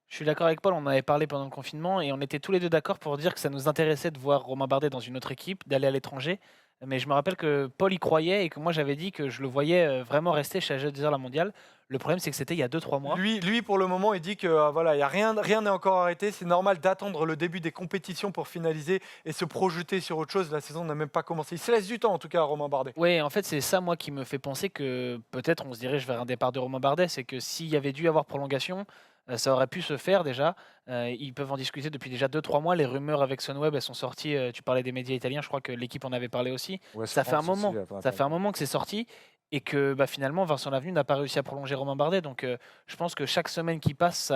Je suis d'accord avec Paul, on en avait parlé pendant le confinement et on était tous les deux d'accord pour dire que ça nous intéressait de voir Romain Bardet dans une autre équipe, d'aller à l'étranger. Mais je me rappelle que Paul y croyait et que moi j'avais dit que je le voyais vraiment rester chez AG2R La Mondiale. Le problème, c'est que c'était il y a 2-3 mois. Lui, pour le moment, il dit que voilà, y a rien n'est encore arrêté. C'est normal d'attendre le début des compétitions pour finaliser et se projeter sur autre chose. La saison n'a même pas commencé. Il se laisse du temps, en tout cas, à Romain Bardet. Oui, en fait, c'est ça, moi, qui me fait penser que peut-être on se dirige vers un départ de Romain Bardet. C'est que s'il y avait dû y avoir prolongation, ça aurait pu se faire déjà. Ils peuvent en discuter depuis déjà 2-3 mois. Les rumeurs avec Sunweb, elles sont sorties. Tu parlais des médias italiens, je crois que l'équipe en avait parlé aussi. Ouest Ça fait un France aussi, moment. Ça fait un moment que c'est sorti et que finalement Vincent Lavenu n'a pas réussi à prolonger Romain Bardet. Donc je pense que chaque semaine qui passe,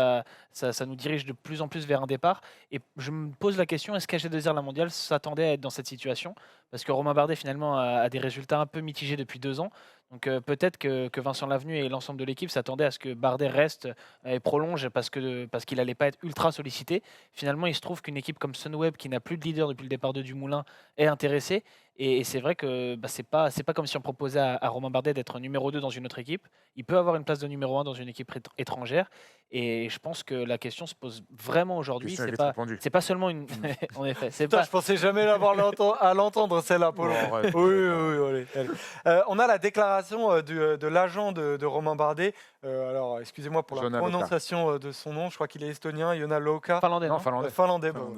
ça nous dirige de plus en plus vers un départ. Et je me pose la question, est-ce qu'AG2R La Mondiale s'attendait à être dans cette situation? Parce que Romain Bardet finalement a des résultats un peu mitigés depuis 2 ans. Donc peut-être que Vincent Lavenu et l'ensemble de l'équipe s'attendaient à ce que Bardet reste et prolonge parce qu'il n'allait pas être ultra sollicité. Finalement, il se trouve qu'une équipe comme Sunweb, qui n'a plus de leader depuis le départ de Dumoulin, est intéressée. Et c'est vrai que c'est pas comme si on proposait à Romain Bardet d'être numéro 2 dans une autre équipe. Il peut avoir une place de numéro 1 dans une équipe étrangère. Et je pense que la question se pose vraiment aujourd'hui. Question, elle C'est est pas, répondue. c'est pas seulement une. En effet, c'est Putain, pas. je pensais jamais à l'entendre, celle-là, Paul. Bon, arrête. Oui, allez. On a la déclaration de l'agent de Romain Bardet. Alors, excusez-moi pour la Jona Loka. prononciation de son nom. Je crois qu'il est estonien, Jona Loka. Finlandais, Non, non finlandais. Finlandais. Bon.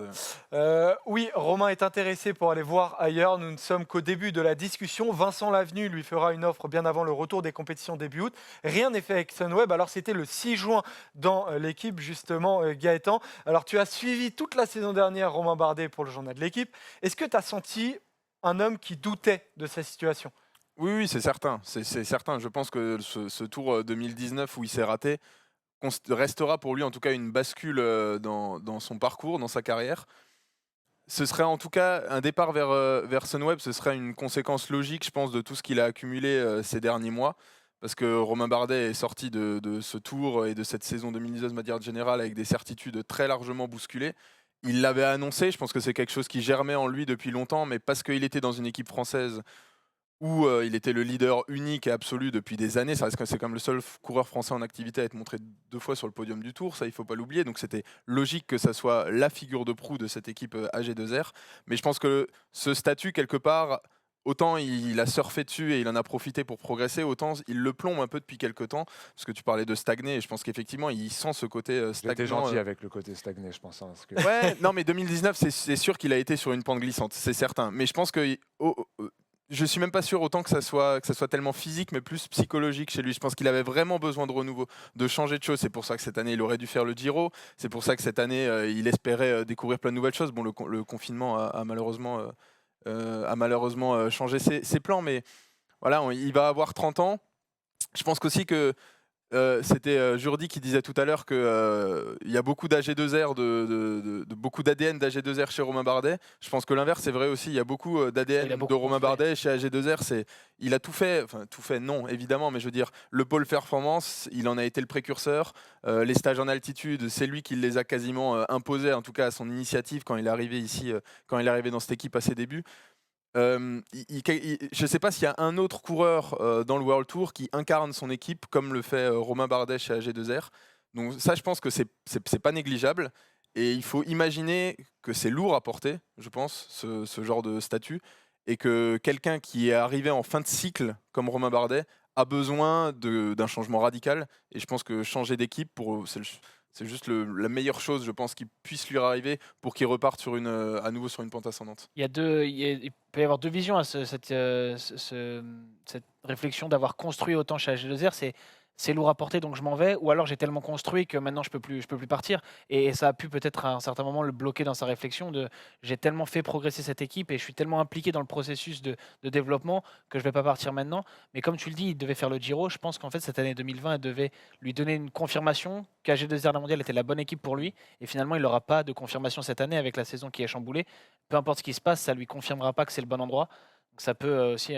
Oui, Romain est intéressé pour aller voir ailleurs. Nous ne sommes qu'au début de la discussion. Vincent Lavenu lui fera une offre bien avant le retour des compétitions début août. Rien n'est fait avec Sunweb. Alors, c'était le 6 juin dans l'équipe, justement, Gaëtan. Alors, tu as suivi toute la saison dernière Romain Bardet pour le journal de l'équipe. Est-ce que tu as senti un homme qui doutait de sa situation? Oui, c'est certain. C'est certain. Je pense que ce tour 2019 où il s'est raté restera pour lui en tout cas une bascule dans son parcours, dans sa carrière. Ce serait en tout cas un départ vers Sunweb, ce serait une conséquence logique, je pense, de tout ce qu'il a accumulé ces derniers mois. Parce que Romain Bardet est sorti de ce tour et de cette saison 2019 de manière générale avec des certitudes très largement bousculées. Il l'avait annoncé, je pense que c'est quelque chose qui germait en lui depuis longtemps, mais parce qu'il était dans une équipe française où il était le leader unique et absolu depuis des années. Ça reste que c'est comme le seul coureur français en activité à être montré 2 fois sur le podium du Tour, ça il ne faut pas l'oublier. Donc c'était logique que ça soit la figure de proue de cette équipe AG2R. Mais je pense que ce statut, quelque part, autant il a surfé dessus et il en a profité pour progresser, autant il le plombe un peu depuis quelques temps. Parce que tu parlais de stagner, et je pense qu'effectivement il sent ce côté stagnant. J'étais gentil avec le côté stagné, je pense. Parce que... Ouais, non mais 2019, c'est sûr qu'il a été sur une pente glissante, c'est certain. Mais je pense que je suis même pas sûr autant que ça soit tellement physique, mais plus psychologique chez lui. Je pense qu'il avait vraiment besoin de renouveau, de changer de choses. C'est pour ça que cette année, il aurait dû faire le Giro. C'est pour ça que cette année, il espérait découvrir plein de nouvelles choses. Bon, le confinement a malheureusement changé ses plans, mais voilà, il va avoir 30 ans. Je pense qu'aussi que c'était Jourdi qui disait tout à l'heure qu'il y a beaucoup d'AG2R, beaucoup d'ADN d'AG2R chez Romain Bardet. Je pense que l'inverse c'est vrai aussi. Il y a beaucoup Il a d'ADN beaucoup de Romain construit. Bardet chez AG2R. Il a tout fait, enfin tout fait, non évidemment, mais je veux dire, le pôle performance, il en a été le précurseur. Les stages en altitude, c'est lui qui les a quasiment imposés, en tout cas à son initiative quand il est arrivé ici, quand il est arrivé dans cette équipe à ses débuts. Je ne sais pas s'il y a un autre coureur dans le World Tour qui incarne son équipe comme le fait Romain Bardet chez AG2R. Donc ça, je pense que c'est pas négligeable. Et il faut imaginer que c'est lourd à porter, je pense, ce genre de statut. Et que quelqu'un qui est arrivé en fin de cycle comme Romain Bardet a besoin d'un changement radical. Et je pense que changer d'équipe, c'est juste la meilleure chose, je pense, qui puisse lui arriver pour qu'il reparte à nouveau sur une pente ascendante. Il peut y avoir deux visions à cette réflexion d'avoir construit autant chez AG2R. C'est lourd à porter, donc je m'en vais, ou alors j'ai tellement construit que maintenant je peux plus partir. Et ça a pu peut-être à un certain moment le bloquer dans sa réflexion de j'ai tellement fait progresser cette équipe et je suis tellement impliqué dans le processus de développement que je vais pas partir maintenant. Mais comme tu le dis, il devait faire le Giro. Je pense qu'en fait cette année 2020 elle devait lui donner une confirmation qu'AG2R la mondiale était la bonne équipe pour lui. Et finalement il n'aura pas de confirmation cette année avec la saison qui est chamboulée. Peu importe ce qui se passe, ça lui confirmera pas que c'est le bon endroit. Donc ça peut aussi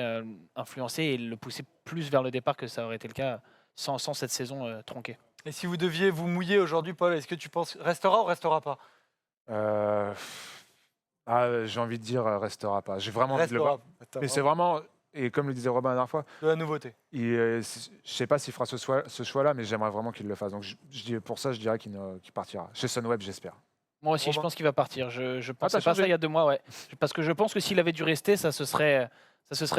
influencer et le pousser plus vers le départ que ça aurait été le cas sans cette saison tronquée. Et si vous deviez vous mouiller aujourd'hui, Paul, est-ce que tu penses restera ou restera pas? J'ai envie de dire restera pas. J'ai vraiment envie de le voir. Restera. Mais c'est vraiment, et comme le disait Robin la dernière fois, de la nouveauté. je sais pas s'il fera ce choix-là, mais j'aimerais vraiment qu'il le fasse. Donc pour ça, je dirais qu'il partira. Chez Sunweb, j'espère. Moi aussi, je Robin. pense qu'il va partir. Je pensais t'as pas ça changé. il y a 2 mois, ouais. Parce que je pense que s'il avait dû rester, ça se serait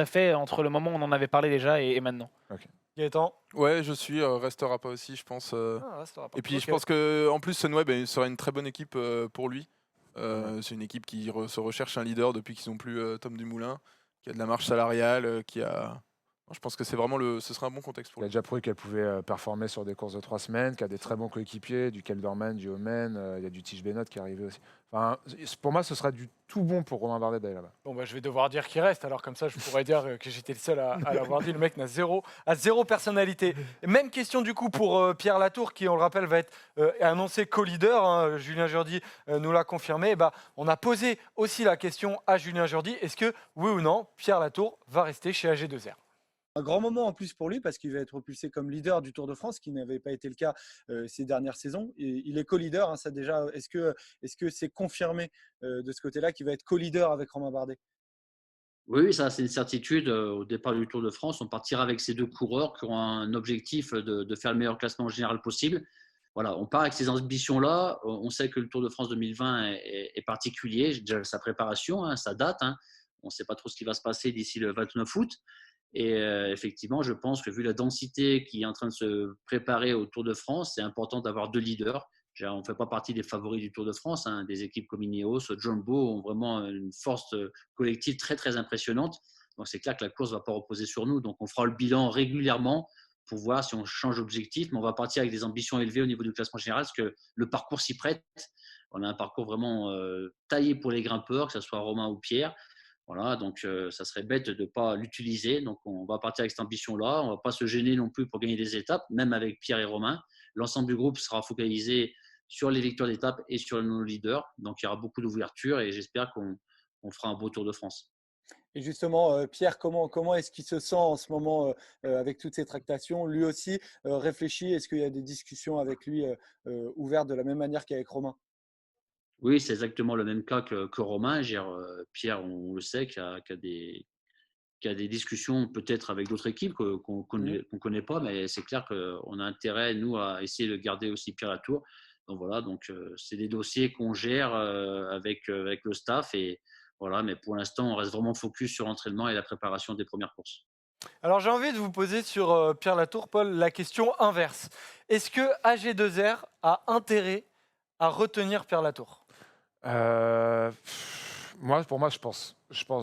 fait entre le moment où on en avait parlé déjà et maintenant. Gaëtan. Ouais, je suis, restera pas aussi, je pense. Restera pas. Et puis Ok. je pense que en plus Sunweb sera une très bonne équipe pour lui. C'est une équipe qui se recherche un leader depuis qu'ils n'ont plus Tom Dumoulin, qui a de la marge salariale, je pense que c'est vraiment ce sera un bon contexte pour Il a lui. déjà prouvé qu'elle pouvait performer sur des courses de 3 semaines, qu'il a des très bons coéquipiers, du Kelderman, du Omen, il y a du Tige Benoît qui est arrivé aussi. Enfin, pour moi, ce sera du tout bon pour Romain Bardet d'aller là-bas. Bon, bah, je vais devoir dire qu'il reste, alors comme ça je pourrais dire que j'étais le seul à l'avoir dit. Le mec a zéro personnalité. Même question du coup pour Pierre Latour, qui on le rappelle va être annoncé co-leader. Hein. Julien Jourdi nous l'a confirmé. Et bah, on a posé aussi la question à Julien Jourdi. Est-ce que oui ou non, Pierre Latour va rester chez AG2R? Un grand moment en plus pour lui parce qu'il va être propulsé comme leader du Tour de France, ce qui n'avait pas été le cas ces dernières saisons. Et il est co-leader, hein, ça déjà. Est-ce que c'est confirmé de ce côté-là qu'il va être co-leader avec Romain Bardet? Oui, ça c'est une certitude. Au départ du Tour de France, on partira avec ces deux coureurs qui auront un objectif de faire le meilleur classement général possible. Voilà, on part avec ces ambitions-là. On sait que le Tour de France 2020 est particulier. Déjà sa préparation, hein, sa date. Hein. On ne sait pas trop ce qui va se passer d'ici le 29 août. Et effectivement, je pense que vu la densité qui est en train de se préparer au Tour de France, c'est important d'avoir deux leaders. On ne fait pas partie des favoris du Tour de France. Hein. Des équipes comme Ineos, Jumbo ont vraiment une force collective très, très impressionnante. Donc, c'est clair que la course ne va pas reposer sur nous. Donc, on fera le bilan régulièrement pour voir si on change d'objectif. Mais on va partir avec des ambitions élevées au niveau du classement général parce que le parcours s'y prête. On a un parcours vraiment taillé pour les grimpeurs, que ce soit Romain ou Pierre. Voilà, donc ça serait bête de ne pas l'utiliser. Donc on va partir avec cette ambition-là. On ne va pas se gêner non plus pour gagner des étapes, même avec Pierre et Romain. L'ensemble du groupe sera focalisé sur les victoires d'étapes et sur nos leaders. Donc il y aura beaucoup d'ouverture et j'espère qu'on fera un beau Tour de France. Et justement, Pierre, comment est-ce qu'il se sent en ce moment avec toutes ces tractations? Lui aussi réfléchit. Est-ce qu'il y a des discussions avec lui ouvertes de la même manière qu'avec Romain? Oui, c'est exactement le même cas que Romain. Pierre, on le sait, qui a des discussions peut-être avec d'autres équipes qu'on ne connaît pas, mais c'est clair qu'on a intérêt, nous, à essayer de garder aussi Pierre Latour. Donc voilà, c'est des dossiers qu'on gère avec le staff. Et voilà, mais pour l'instant, on reste vraiment focus sur l'entraînement et la préparation des premières courses. Alors j'ai envie de vous poser sur Pierre Latour, Paul, la question inverse. Est-ce que AG2R a intérêt à retenir Pierre Latour? Pour moi, je pense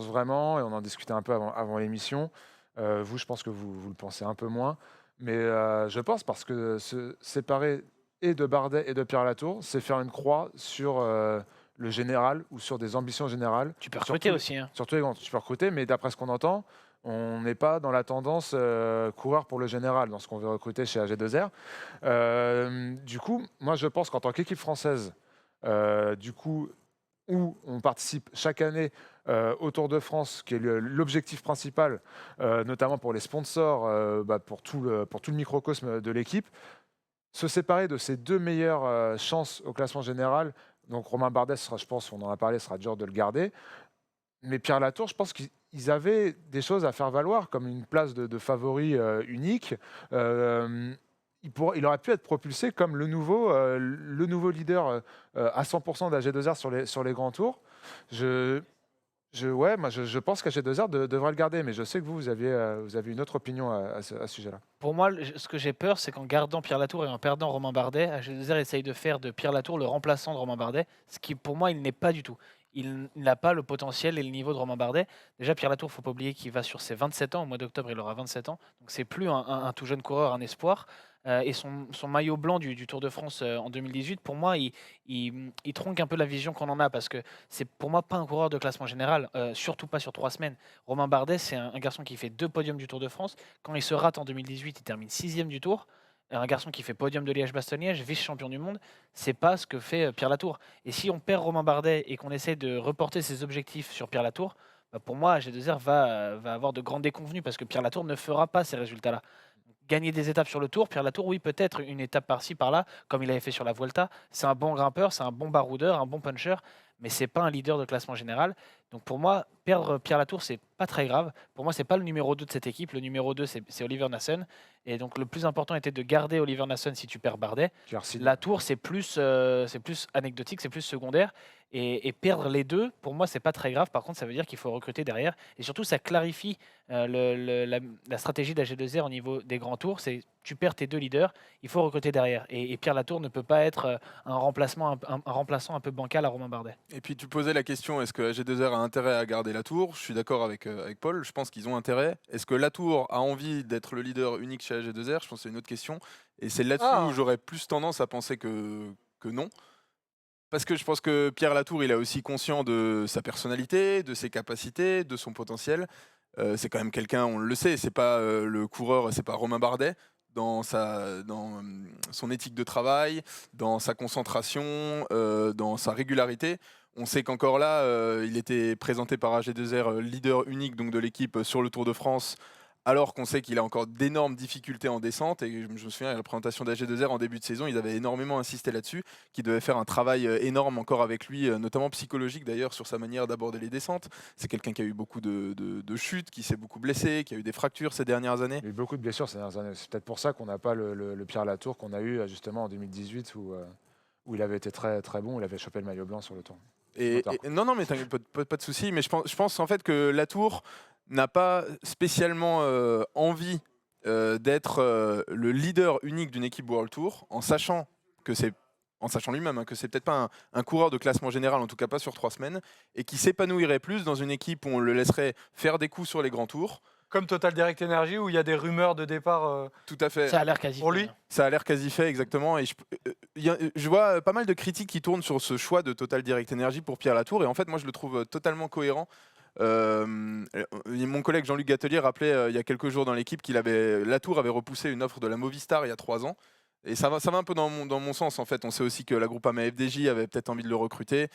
vraiment, et on en discutait un peu avant l'émission. Vous, je pense que vous le pensez un peu moins, mais je pense parce que se séparer et de Bardet et de Pierre Latour, c'est faire une croix sur le général ou sur des ambitions générales. Tu peux recruter aussi. Hein. Surtout les grands, tu peux recruter, mais d'après ce qu'on entend, on n'est pas dans la tendance coureur pour le général, dans ce qu'on veut recruter chez AG2R. Du coup, moi, je pense qu'en tant qu'équipe française, du coup, où on participe chaque année au Tour de France, qui est l'objectif principal, notamment pour les sponsors, pour tout le microcosme de l'équipe, se séparer de ces deux meilleures chances au classement général. Donc Romain Bardet, je pense, on en a parlé, sera dur de le garder. Mais Pierre Latour, je pense qu'ils avaient des choses à faire valoir, comme une place de favori unique. Il aurait pu être propulsé comme le nouveau leader à 100% d'AG2R sur les grands tours. Je pense qu'AG2R devrait le garder, mais je sais que vous avez une autre opinion à ce sujet-là. Pour moi, ce que j'ai peur, c'est qu'en gardant Pierre Latour et en perdant Romain Bardet, AG2R essaye de faire de Pierre Latour le remplaçant de Romain Bardet, ce qui pour moi, il n'est pas du tout. Il n'a pas le potentiel et le niveau de Romain Bardet. Déjà, Pierre Latour, il ne faut pas oublier qu'il va sur ses 27 ans. Au mois d'octobre, il aura 27 ans. Donc, c'est plus un tout jeune coureur, un espoir. Et son maillot blanc du Tour de France en 2018, pour moi, il tronque un peu la vision qu'on en a parce que c'est pour moi pas un coureur de classement général, surtout pas sur 3 semaines. Romain Bardet, c'est un garçon qui fait 2 podiums du Tour de France. Quand il se rate en 2018, il termine 6e du Tour. Un garçon qui fait podium de Liège-Bastogne-Liège, vice-champion du monde, c'est pas ce que fait Pierre Latour. Et si on perd Romain Bardet et qu'on essaie de reporter ses objectifs sur Pierre Latour, pour moi, AG2R va avoir de grandes déconvenues parce que Pierre Latour ne fera pas ces résultats-là. Gagner des étapes sur le Tour, Pierre Latour, oui, peut-être une étape par-ci, par-là, comme il avait fait sur la Vuelta. C'est un bon grimpeur, c'est un bon baroudeur, un bon puncher, mais c'est pas un leader de classement général. Donc pour moi, perdre Pierre Latour, c'est pas très grave. Pour moi, c'est pas le numéro 2 de cette équipe. Le numéro 2, c'est Oliver Nassen. Et donc le plus important était de garder Oliver Nassen si tu perds Bardet. Latour, c'est plus anecdotique, c'est plus secondaire. Et perdre les deux, pour moi, c'est pas très grave. Par contre, ça veut dire qu'il faut recruter derrière. Et surtout, ça clarifie la stratégie d'AG2R au niveau des grands tours. C'est tu perds tes deux leaders, il faut recruter derrière. Et Pierre Latour ne peut pas être un remplaçant un peu bancal à Romain Bardet. Et puis tu posais la question, est-ce que AG2R a intérêt à garder Latour ? Je suis d'accord avec Paul, je pense qu'ils ont intérêt. Est-ce que Latour a envie d'être le leader unique chez AG2R ? Je pense que c'est une autre question. Et c'est là-dessus où j'aurais plus tendance à penser que non. Parce que je pense que Pierre Latour, il est aussi conscient de sa personnalité, de ses capacités, de son potentiel. C'est quand même quelqu'un, on le sait, c'est pas le coureur, c'est pas Romain Bardet. Dans son éthique de travail, dans sa concentration, dans sa régularité. On sait qu'encore là, il était présenté par AG2R leader unique donc, de l'équipe sur le Tour de France, alors qu'on sait qu'il a encore d'énormes difficultés en descente. Et je me souviens, à la présentation d'AG2R en début de saison, ils avaient énormément insisté là-dessus, qu'ils devaient faire un travail énorme encore avec lui, notamment psychologique d'ailleurs, sur sa manière d'aborder les descentes. C'est quelqu'un qui a eu beaucoup de chutes, qui s'est beaucoup blessé, qui a eu des fractures ces dernières années. Il y a eu beaucoup de blessures ces dernières années. C'est peut-être pour ça qu'on n'a pas le Pierre Latour qu'on a eu justement en 2018 où il avait été très, très bon, il avait chopé le maillot blanc sur le Tour. Non, mais t'inquiète, pas de souci. Mais je pense en fait que Latour n'a pas spécialement envie d'être le leader unique d'une équipe World Tour, en sachant lui-même que c'est peut-être pas un coureur de classement général, en tout cas pas sur 3 semaines, et qui s'épanouirait plus dans une équipe où on le laisserait faire des coups sur les grands tours. Comme Total Direct Energy, où il y a des rumeurs de départ. Tout à fait. Ça a l'air quasi pour lui. Ça a l'air quasi fait, exactement. Et je vois pas mal de critiques qui tournent sur ce choix de Total Direct Energy pour Pierre Latour. Et en fait, moi, je le trouve totalement cohérent. Mon collègue Jean-Luc Gatelier rappelait il y a quelques jours dans l'équipe Latour avait repoussé une offre de la Movistar il y a 3 ans. Et ça va un peu dans mon sens, en fait. On sait aussi que la Groupama FDJ avait peut-être envie de le recruter.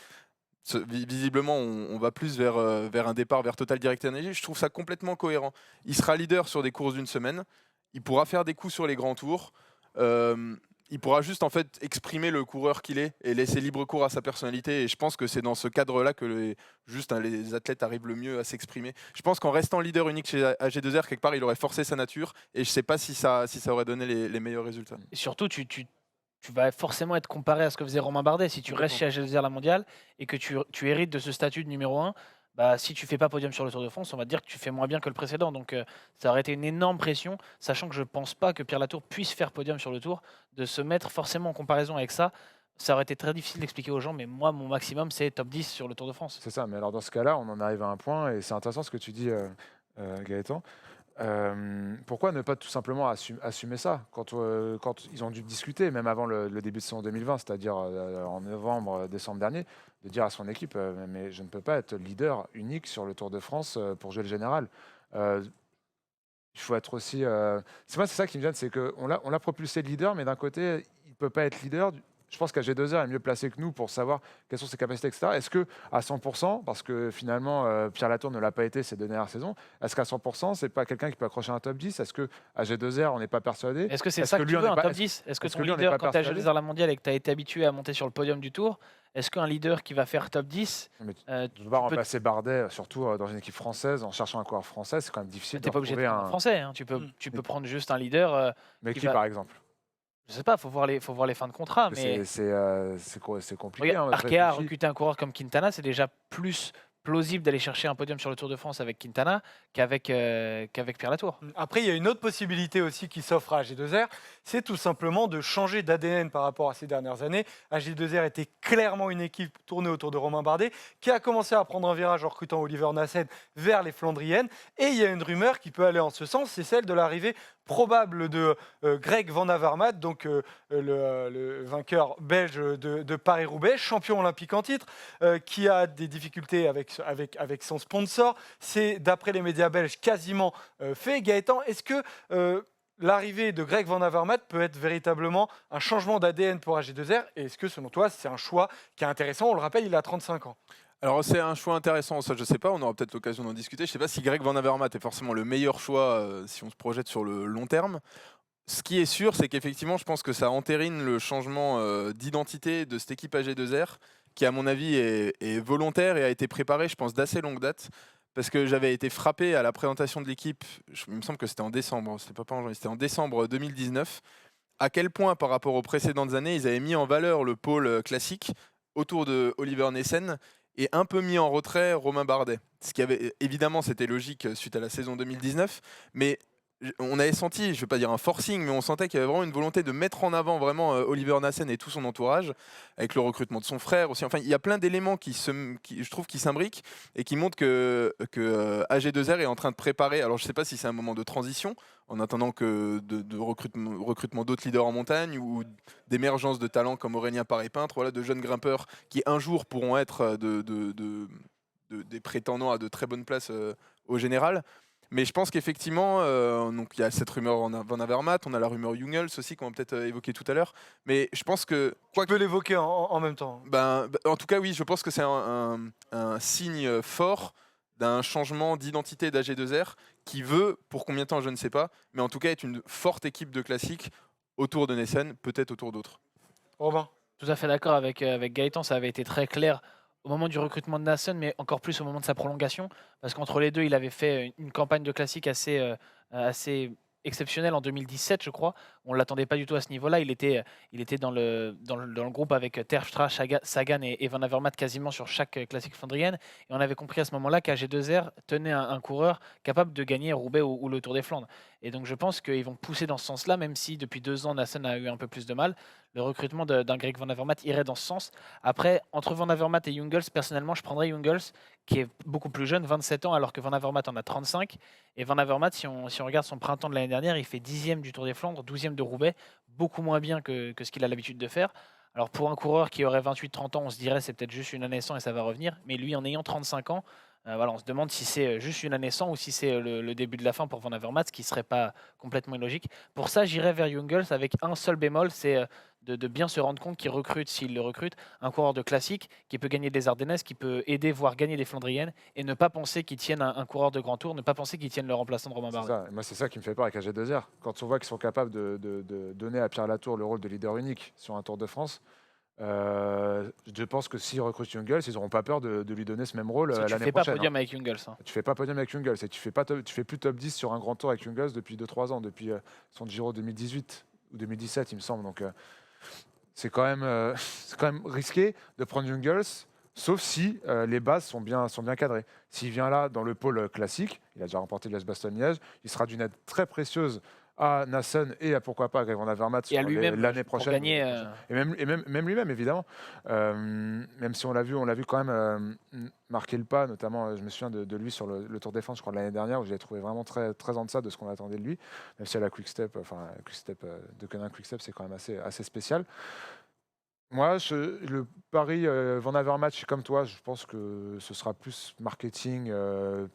Visiblement, on va plus vers un départ vers Total Direct Energy. Je trouve ça complètement cohérent. Il sera leader sur des courses d'une semaine. Il pourra faire des coups sur les grands tours. Il pourra juste en fait exprimer le coureur qu'il est et laisser libre cours à sa personnalité. Et je pense que c'est dans ce cadre-là que les athlètes arrivent le mieux à s'exprimer. Je pense qu'en restant leader unique chez AG2R, quelque part, il aurait forcé sa nature. Et je ne sais pas si ça aurait donné les meilleurs résultats. Et surtout, tu vas forcément être comparé à ce que faisait Romain Bardet. Si tu restes chez AG2R la mondiale et que tu hérites de ce statut de numéro 1, si tu fais pas podium sur le Tour de France, on va te dire que tu fais moins bien que le précédent. Donc ça aurait été une énorme pression, sachant que je pense pas que Pierre Latour puisse faire podium sur le Tour, de se mettre forcément en comparaison avec ça. ça aurait été très difficile d'expliquer aux gens, mais moi, mon maximum, c'est top 10 sur le Tour de France. C'est ça, mais alors dans ce cas-là, on en arrive à un point, et c'est intéressant ce que tu dis, Gaëtan. Pourquoi ne pas tout simplement assumer ça quand ils ont dû discuter, même avant le début de saison 2020, c'est-à-dire en novembre, décembre dernier, de dire à son équipe mais je ne peux pas être leader unique sur le Tour de France pour jouer le général. Euh, il faut être aussi. C'est ça qui me gêne, c'est qu'on l'a propulsé leader, mais d'un côté, il ne peut pas être leader. Je pense qu'AG2R est mieux placé que nous pour savoir quelles sont ses capacités, etc. Est-ce qu'à 100%, parce que finalement, Pierre Latour ne l'a pas été ces deux dernières saisons, est-ce qu'à 100%, c'est pas quelqu'un qui peut accrocher un top 10? Est-ce que AG2R, on n'est pas persuadé? Est-ce que c'est ça que tu veux, un top 10? Est-ce que est-ce ton que lui, on n'est leader, pas quand tu as persuadé? joué dans la mondiale et que tu as été habitué à monter sur le podium du Tour, est-ce qu'un leader qui va faire top 10, Mais tu euh, ne peux pas remplacer Bardet, surtout dans une équipe française, en cherchant un coureur français, c'est quand même difficile tu de n'es pas obligé de retrouver prendre un un. français, hein. Tu peux prendre juste un leader. Mais qui qui, va- par exemple? Je sais pas, faut voir les fins de contrat. Parce que Mais c'est compliqué. regarde, Hein, Arkea a réfléchis. recruté un coureur comme Quintana, c'est déjà plus plausible d'aller chercher un podium sur le Tour de France avec Quintana qu'avec Pierre Latour. Après, il y a une autre possibilité aussi qui s'offre à AG2R, c'est tout simplement de changer d'ADN par rapport à ces dernières années. AG2R était clairement une équipe tournée autour de Romain Bardet, qui a commencé à prendre un virage en recrutant Oliver Nassen vers les Flandriennes. Et il y a une rumeur qui peut aller en ce sens, c'est celle de l'arrivée probable de Greg Van Avermaet, donc le vainqueur belge de Paris-Roubaix, champion olympique en titre, qui a des difficultés avec son sponsor. C'est, d'après les médias belges, quasiment fait. Gaëtan, est-ce que l'arrivée de Greg Van Avermaet peut être véritablement un changement d'ADN pour AG2R? Et est-ce que, selon toi, c'est un choix qui est intéressant? On le rappelle, il a 35 ans. Alors c'est un choix intéressant, ça je sais pas, on aura peut-être l'occasion d'en discuter. Je sais pas si Greg Van Avermaet est forcément le meilleur choix si on se projette sur le long terme. Ce qui est sûr, c'est qu'effectivement, je pense que ça entérine le changement d'identité de cette équipe AG2R, qui à mon avis est volontaire et a été préparée, je pense, d'assez longue date. Parce que j'avais été frappé à la présentation de l'équipe, il me semble que c'était en décembre, c'était pas en janvier, c'était en décembre 2019, à quel point par rapport aux précédentes années, ils avaient mis en valeur le pôle classique autour de Oliver Nassen et un peu mis en retrait Romain Bardet. Ce qui avait évidemment, c'était logique suite à la saison 2019, mais on avait senti, je ne vais pas dire un forcing, mais on sentait qu'il y avait vraiment une volonté de mettre en avant vraiment Oliver Nassen et tout son entourage, avec le recrutement de son frère aussi. Enfin, il y a plein d'éléments qui, je trouve, qui s'imbriquent et qui montrent que AG2R est en train de préparer. Alors, je ne sais pas si c'est un moment de transition, en attendant que de recrutement d'autres leaders en montagne ou d'émergence de talents comme Aurélien Paré-Peintre, voilà, de jeunes grimpeurs qui un jour pourront être des prétendants à de très bonnes places au général. Mais je pense qu'effectivement, donc il y a cette rumeur Van Avermaet, on a la rumeur Jungels aussi qu'on va peut-être évoquer tout à l'heure. Mais je pense que Tu peux l'évoquer en même temps. en tout cas, oui, je pense que c'est un signe fort d'un changement d'identité d'AG2R qui veut, pour combien de temps, je ne sais pas, mais en tout cas, être une forte équipe de classiques autour de Nassen, peut-être autour d'autres. Robin? Tout à fait d'accord avec Gaëtan, ça avait été très clair au moment du recrutement de Nassen, mais encore plus au moment de sa prolongation, parce qu'entre les deux, il avait fait une campagne de classique assez exceptionnelle en 2017, je crois. On ne l'attendait pas du tout à ce niveau-là. Il était dans le groupe avec Terpstra, Sagan et Van Avermaet quasiment sur chaque classique flandrienne. Et on avait compris à ce moment-là qu'AG2R tenait un coureur capable de gagner Roubaix ou le Tour des Flandres. Et donc je pense qu'ils vont pousser dans ce sens-là, même si depuis 2 ans, Nassen a eu un peu plus de mal. Le recrutement d'un Greg Van Avermaet irait dans ce sens. Après, entre Van Avermaet et Jungels, personnellement, je prendrais Jungels, qui est beaucoup plus jeune, 27 ans, alors que Van Avermaet en a 35. Et Van Avermaet, si on regarde son printemps de l'année dernière, il fait 10e du Tour des Flandres, 12e de Roubaix, beaucoup moins bien que ce qu'il a l'habitude de faire. Alors pour un coureur qui aurait 28-30 ans, on se dirait c'est peut-être juste une année sans et ça va revenir. Mais lui, en ayant 35 ans, voilà, on se demande si c'est juste une année sans ou si c'est le début de la fin pour Van Avermaet, ce qui ne serait pas complètement illogique. Pour ça, j'irais vers Jungels avec un seul bémol, c'est de bien se rendre compte qu'il recrute, s'il le recrute, un coureur de classique qui peut gagner des Ardennaises, qui peut aider, voire gagner des Flandriennes, et ne pas penser qu'ils tiennent un coureur de grand tour, ne pas penser qu'ils tiennent le remplaçant de Romain Bardet. Ça. Moi, c'est ça qui me fait peur avec AG2R. Quand on voit qu'ils sont capables de donner à Pierre Latour le rôle de leader unique sur un Tour de France, je pense que s'ils recrutent Jungels, ils n'auront pas peur de lui donner ce même rôle Tu l'année fais pas prochaine. podium avec Jungels. Hein. Tu fais pas podium avec Jungels et tu fais plus top 10 sur un grand tour avec Jungels depuis 2-3 ans, depuis son Giro 2018 ou 2017, il me semble. Donc c'est quand même risqué de prendre Jungels, sauf si les bases sont bien cadrées. S'il vient là dans le pôle classique, il a déjà remporté Liège-Bastogne-Liège, il sera d'une aide très précieuse à Nassen et à pourquoi pas à Greg Van Avermaet Et à sur lui-même l'année pour prochaine. gagner. Et même lui-même, évidemment. Même si on l'a vu quand même marquer le pas, notamment, je me souviens de lui sur le Tour de France, je crois, de l'année dernière, où je l'ai trouvé vraiment très, très en deçà de ce qu'on attendait de lui. Même si à la Quick-Step, de Koenig Quick-Step, c'est quand même assez spécial. Moi, le pari Van Avermaet, je suis comme toi, je pense que ce sera plus marketing,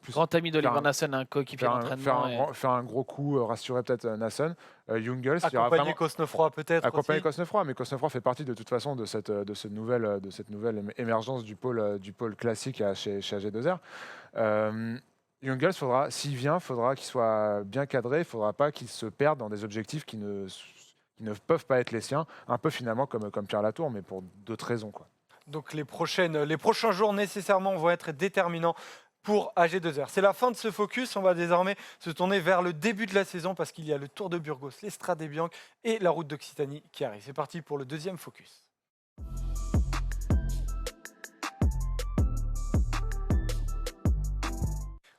plus Grand ami d'Oliver faire un- Nassen, un coéquipier d'entraînement. faire un gros coup, rassurer peut-être Nassen. Jungels, il y aura Accompagné vraiment Cosnefroy peut-être accompagné aussi. Cosnefroy, mais Cosnefroy fait partie de toute façon de cette nouvelle émergence du pôle classique chez AG2R. Jungels, s'il vient, faudra qu'il soit bien cadré, il ne faudra pas qu'il se perde dans des objectifs qui ne peuvent pas être les siens, un peu finalement comme Pierre Latour, mais pour d'autres raisons, quoi. Donc les prochains jours nécessairement vont être déterminants pour AG2R. C'est la fin de ce focus. On va désormais se tourner vers le début de la saison parce qu'il y a le Tour de Burgos, l'Estrade Bianche et la Route d'Occitanie qui arrivent. C'est parti pour le deuxième focus.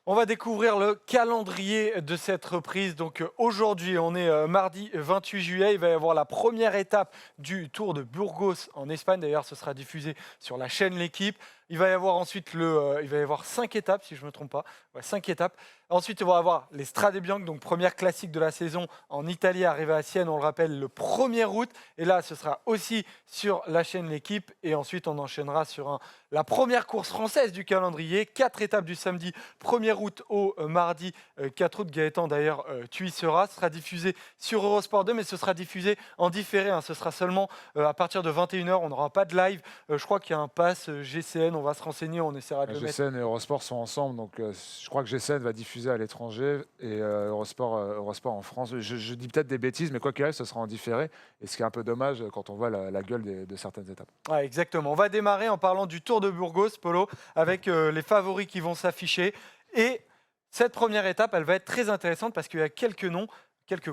On va découvrir le calendrier de cette reprise. Donc aujourd'hui, on est mardi 28 juillet. Il va y avoir la première étape du Tour de Burgos en Espagne. D'ailleurs, ce sera diffusé sur la chaîne L'Équipe. Il va y avoir ensuite il va y avoir 5 étapes, si je ne me trompe pas. Ouais, 5 étapes. Ensuite, on va avoir les Strade Bianche, donc première classique de la saison en Italie, arrivée à Sienne, on le rappelle, le 1er août. Et là, ce sera aussi sur la chaîne L'Équipe. Et ensuite, on enchaînera sur la première course française du calendrier. 4 étapes du samedi 1er août au mardi 4 août. Gaëtan, d'ailleurs, tu y seras. Ce sera diffusé sur Eurosport 2, mais ce sera diffusé en différé. Ce sera seulement à partir de 21h. On n'aura pas de live. Je crois qu'il y a un pass GCN. On va se renseigner, on essaiera de le mettre. GCN et Eurosport sont ensemble, donc je crois que GCN va diffuser à l'étranger et Eurosport en France. Je dis peut-être des bêtises, mais quoi qu'il arrive, ce sera en différé. Et ce qui est un peu dommage quand on voit la gueule de certaines étapes. Ouais, exactement. On va démarrer en parlant du Tour de Burgos, Polo, avec les favoris qui vont s'afficher. Et cette première étape, elle va être très intéressante parce qu'il y a quelques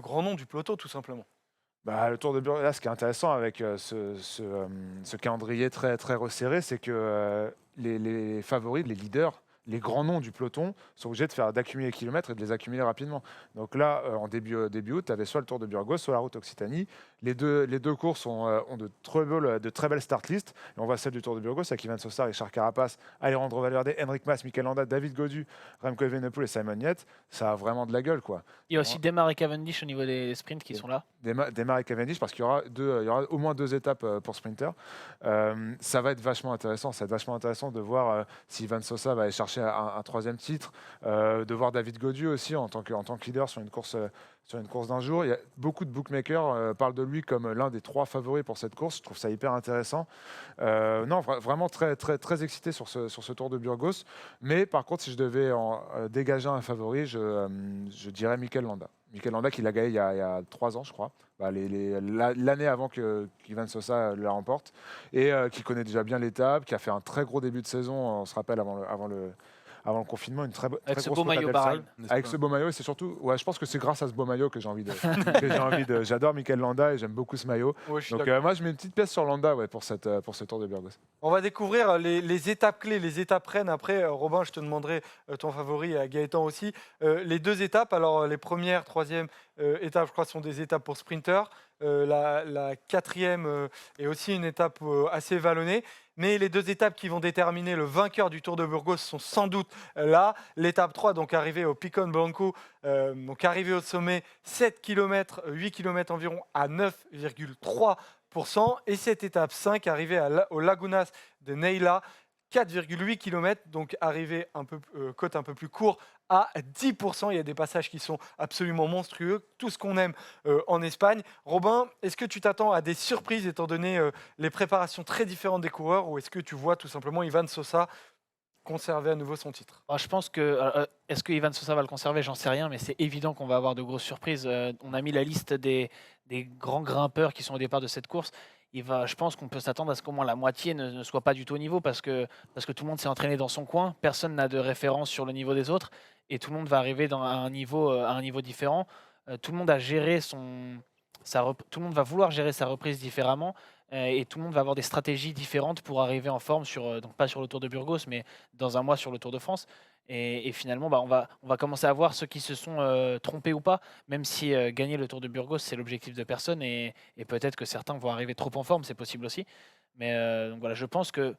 grands noms du peloton, tout simplement. Le Tour de Burgos, là, ce qui est intéressant avec ce calendrier très, très resserré, c'est que les favoris, les leaders, les grands noms du peloton sont obligés d'accumuler les kilomètres et de les accumuler rapidement. Donc là, en début août, tu avais soit le Tour de Burgos, soit la Route Occitanie. Les deux courses ont de très belles start lists. Et on voit celle du Tour de Burgos avec Ivan Sosa, Richard Carapace, Alejandro Valverde, Enric Mas, Mikel Landa, David Gaudu, Remco Evenepoel et Simon Yates. Ça a vraiment de la gueule, quoi. Il y a aussi Demar et Cavendish au niveau des sprints qui sont là. Demar et Cavendish, parce qu'il y aura au moins 2 étapes pour sprinter. Ça va être vachement intéressant. Ça va être vachement intéressant de voir si Ivan Sosa va aller chercher un 3e titre, de voir David Gaudu aussi en tant que leader sur une course d'un jour. Il y a beaucoup de bookmakers parlent de lui comme l'un des 3 favoris pour cette course. Je trouve ça hyper intéressant. Vraiment très, très, très excité sur ce Tour de Burgos. Mais par contre, si je devais dégager un favori, je dirais Mikel Landa. Mikel Landa qui l'a gagné il y a 3 ans, je crois. L'année avant qu'Ivan Sosa la remporte. Et qui connaît déjà bien l'étape, qui a fait un très gros début de saison, on se rappelle, avant le confinement, une très Avec ce grosse beau maillot Bahreïn. avec ce beau maillot, et c'est surtout, je pense que c'est grâce à ce beau maillot que j'ai envie de. J'adore Mikel Landa et j'aime beaucoup ce maillot. Ouais, je suis Donc d'accord. moi, je mets une petite pièce sur Landa pour ce Tour de Burgos. On va découvrir les étapes clés, les étapes reines. Après, Robin, je te demanderai ton favori, et à Gaëtan aussi. Les 2 étapes, alors les premières, 3e étapes, je crois, sont des étapes pour sprinters. La 4e est aussi une étape assez vallonnée. Mais les 2 étapes qui vont déterminer le vainqueur du Tour de Burgos sont sans doute là. L'étape 3, donc arrivée au Picon Blanco, donc arrivée au sommet, 7 km, 8 km environ à 9,3%. Et cette étape 5, arrivée au Lagunas de Neila, 4,8 km, donc arrivée côte un peu plus court à 10%. Il y a des passages qui sont absolument monstrueux, tout ce qu'on aime en Espagne. Robin, est-ce que tu t'attends à des surprises étant donné les préparations très différentes des coureurs, ou est-ce que tu vois tout simplement Ivan Sosa conserver à nouveau son titre? Je pense que est-ce que Ivan Sosa va le conserver? J'en sais rien, mais c'est évident qu'on va avoir de grosses surprises. On a mis la liste des grands grimpeurs qui sont au départ de cette course. Je pense qu'on peut s'attendre à ce qu'au moins la moitié ne soit pas du tout au niveau parce que tout le monde s'est entraîné dans son coin. Personne n'a de référence sur le niveau des autres et tout le monde va arriver à un niveau différent. Tout le monde a géré tout le monde va vouloir gérer sa reprise différemment. et tout le monde va avoir des stratégies différentes pour arriver en forme, donc pas sur le Tour de Burgos, mais dans un mois sur le Tour de France. Et finalement, on va commencer à voir ceux qui se sont trompés ou pas, même si gagner le Tour de Burgos, c'est l'objectif de personne, et peut-être que certains vont arriver trop en forme, c'est possible aussi. Mais donc voilà, je pense que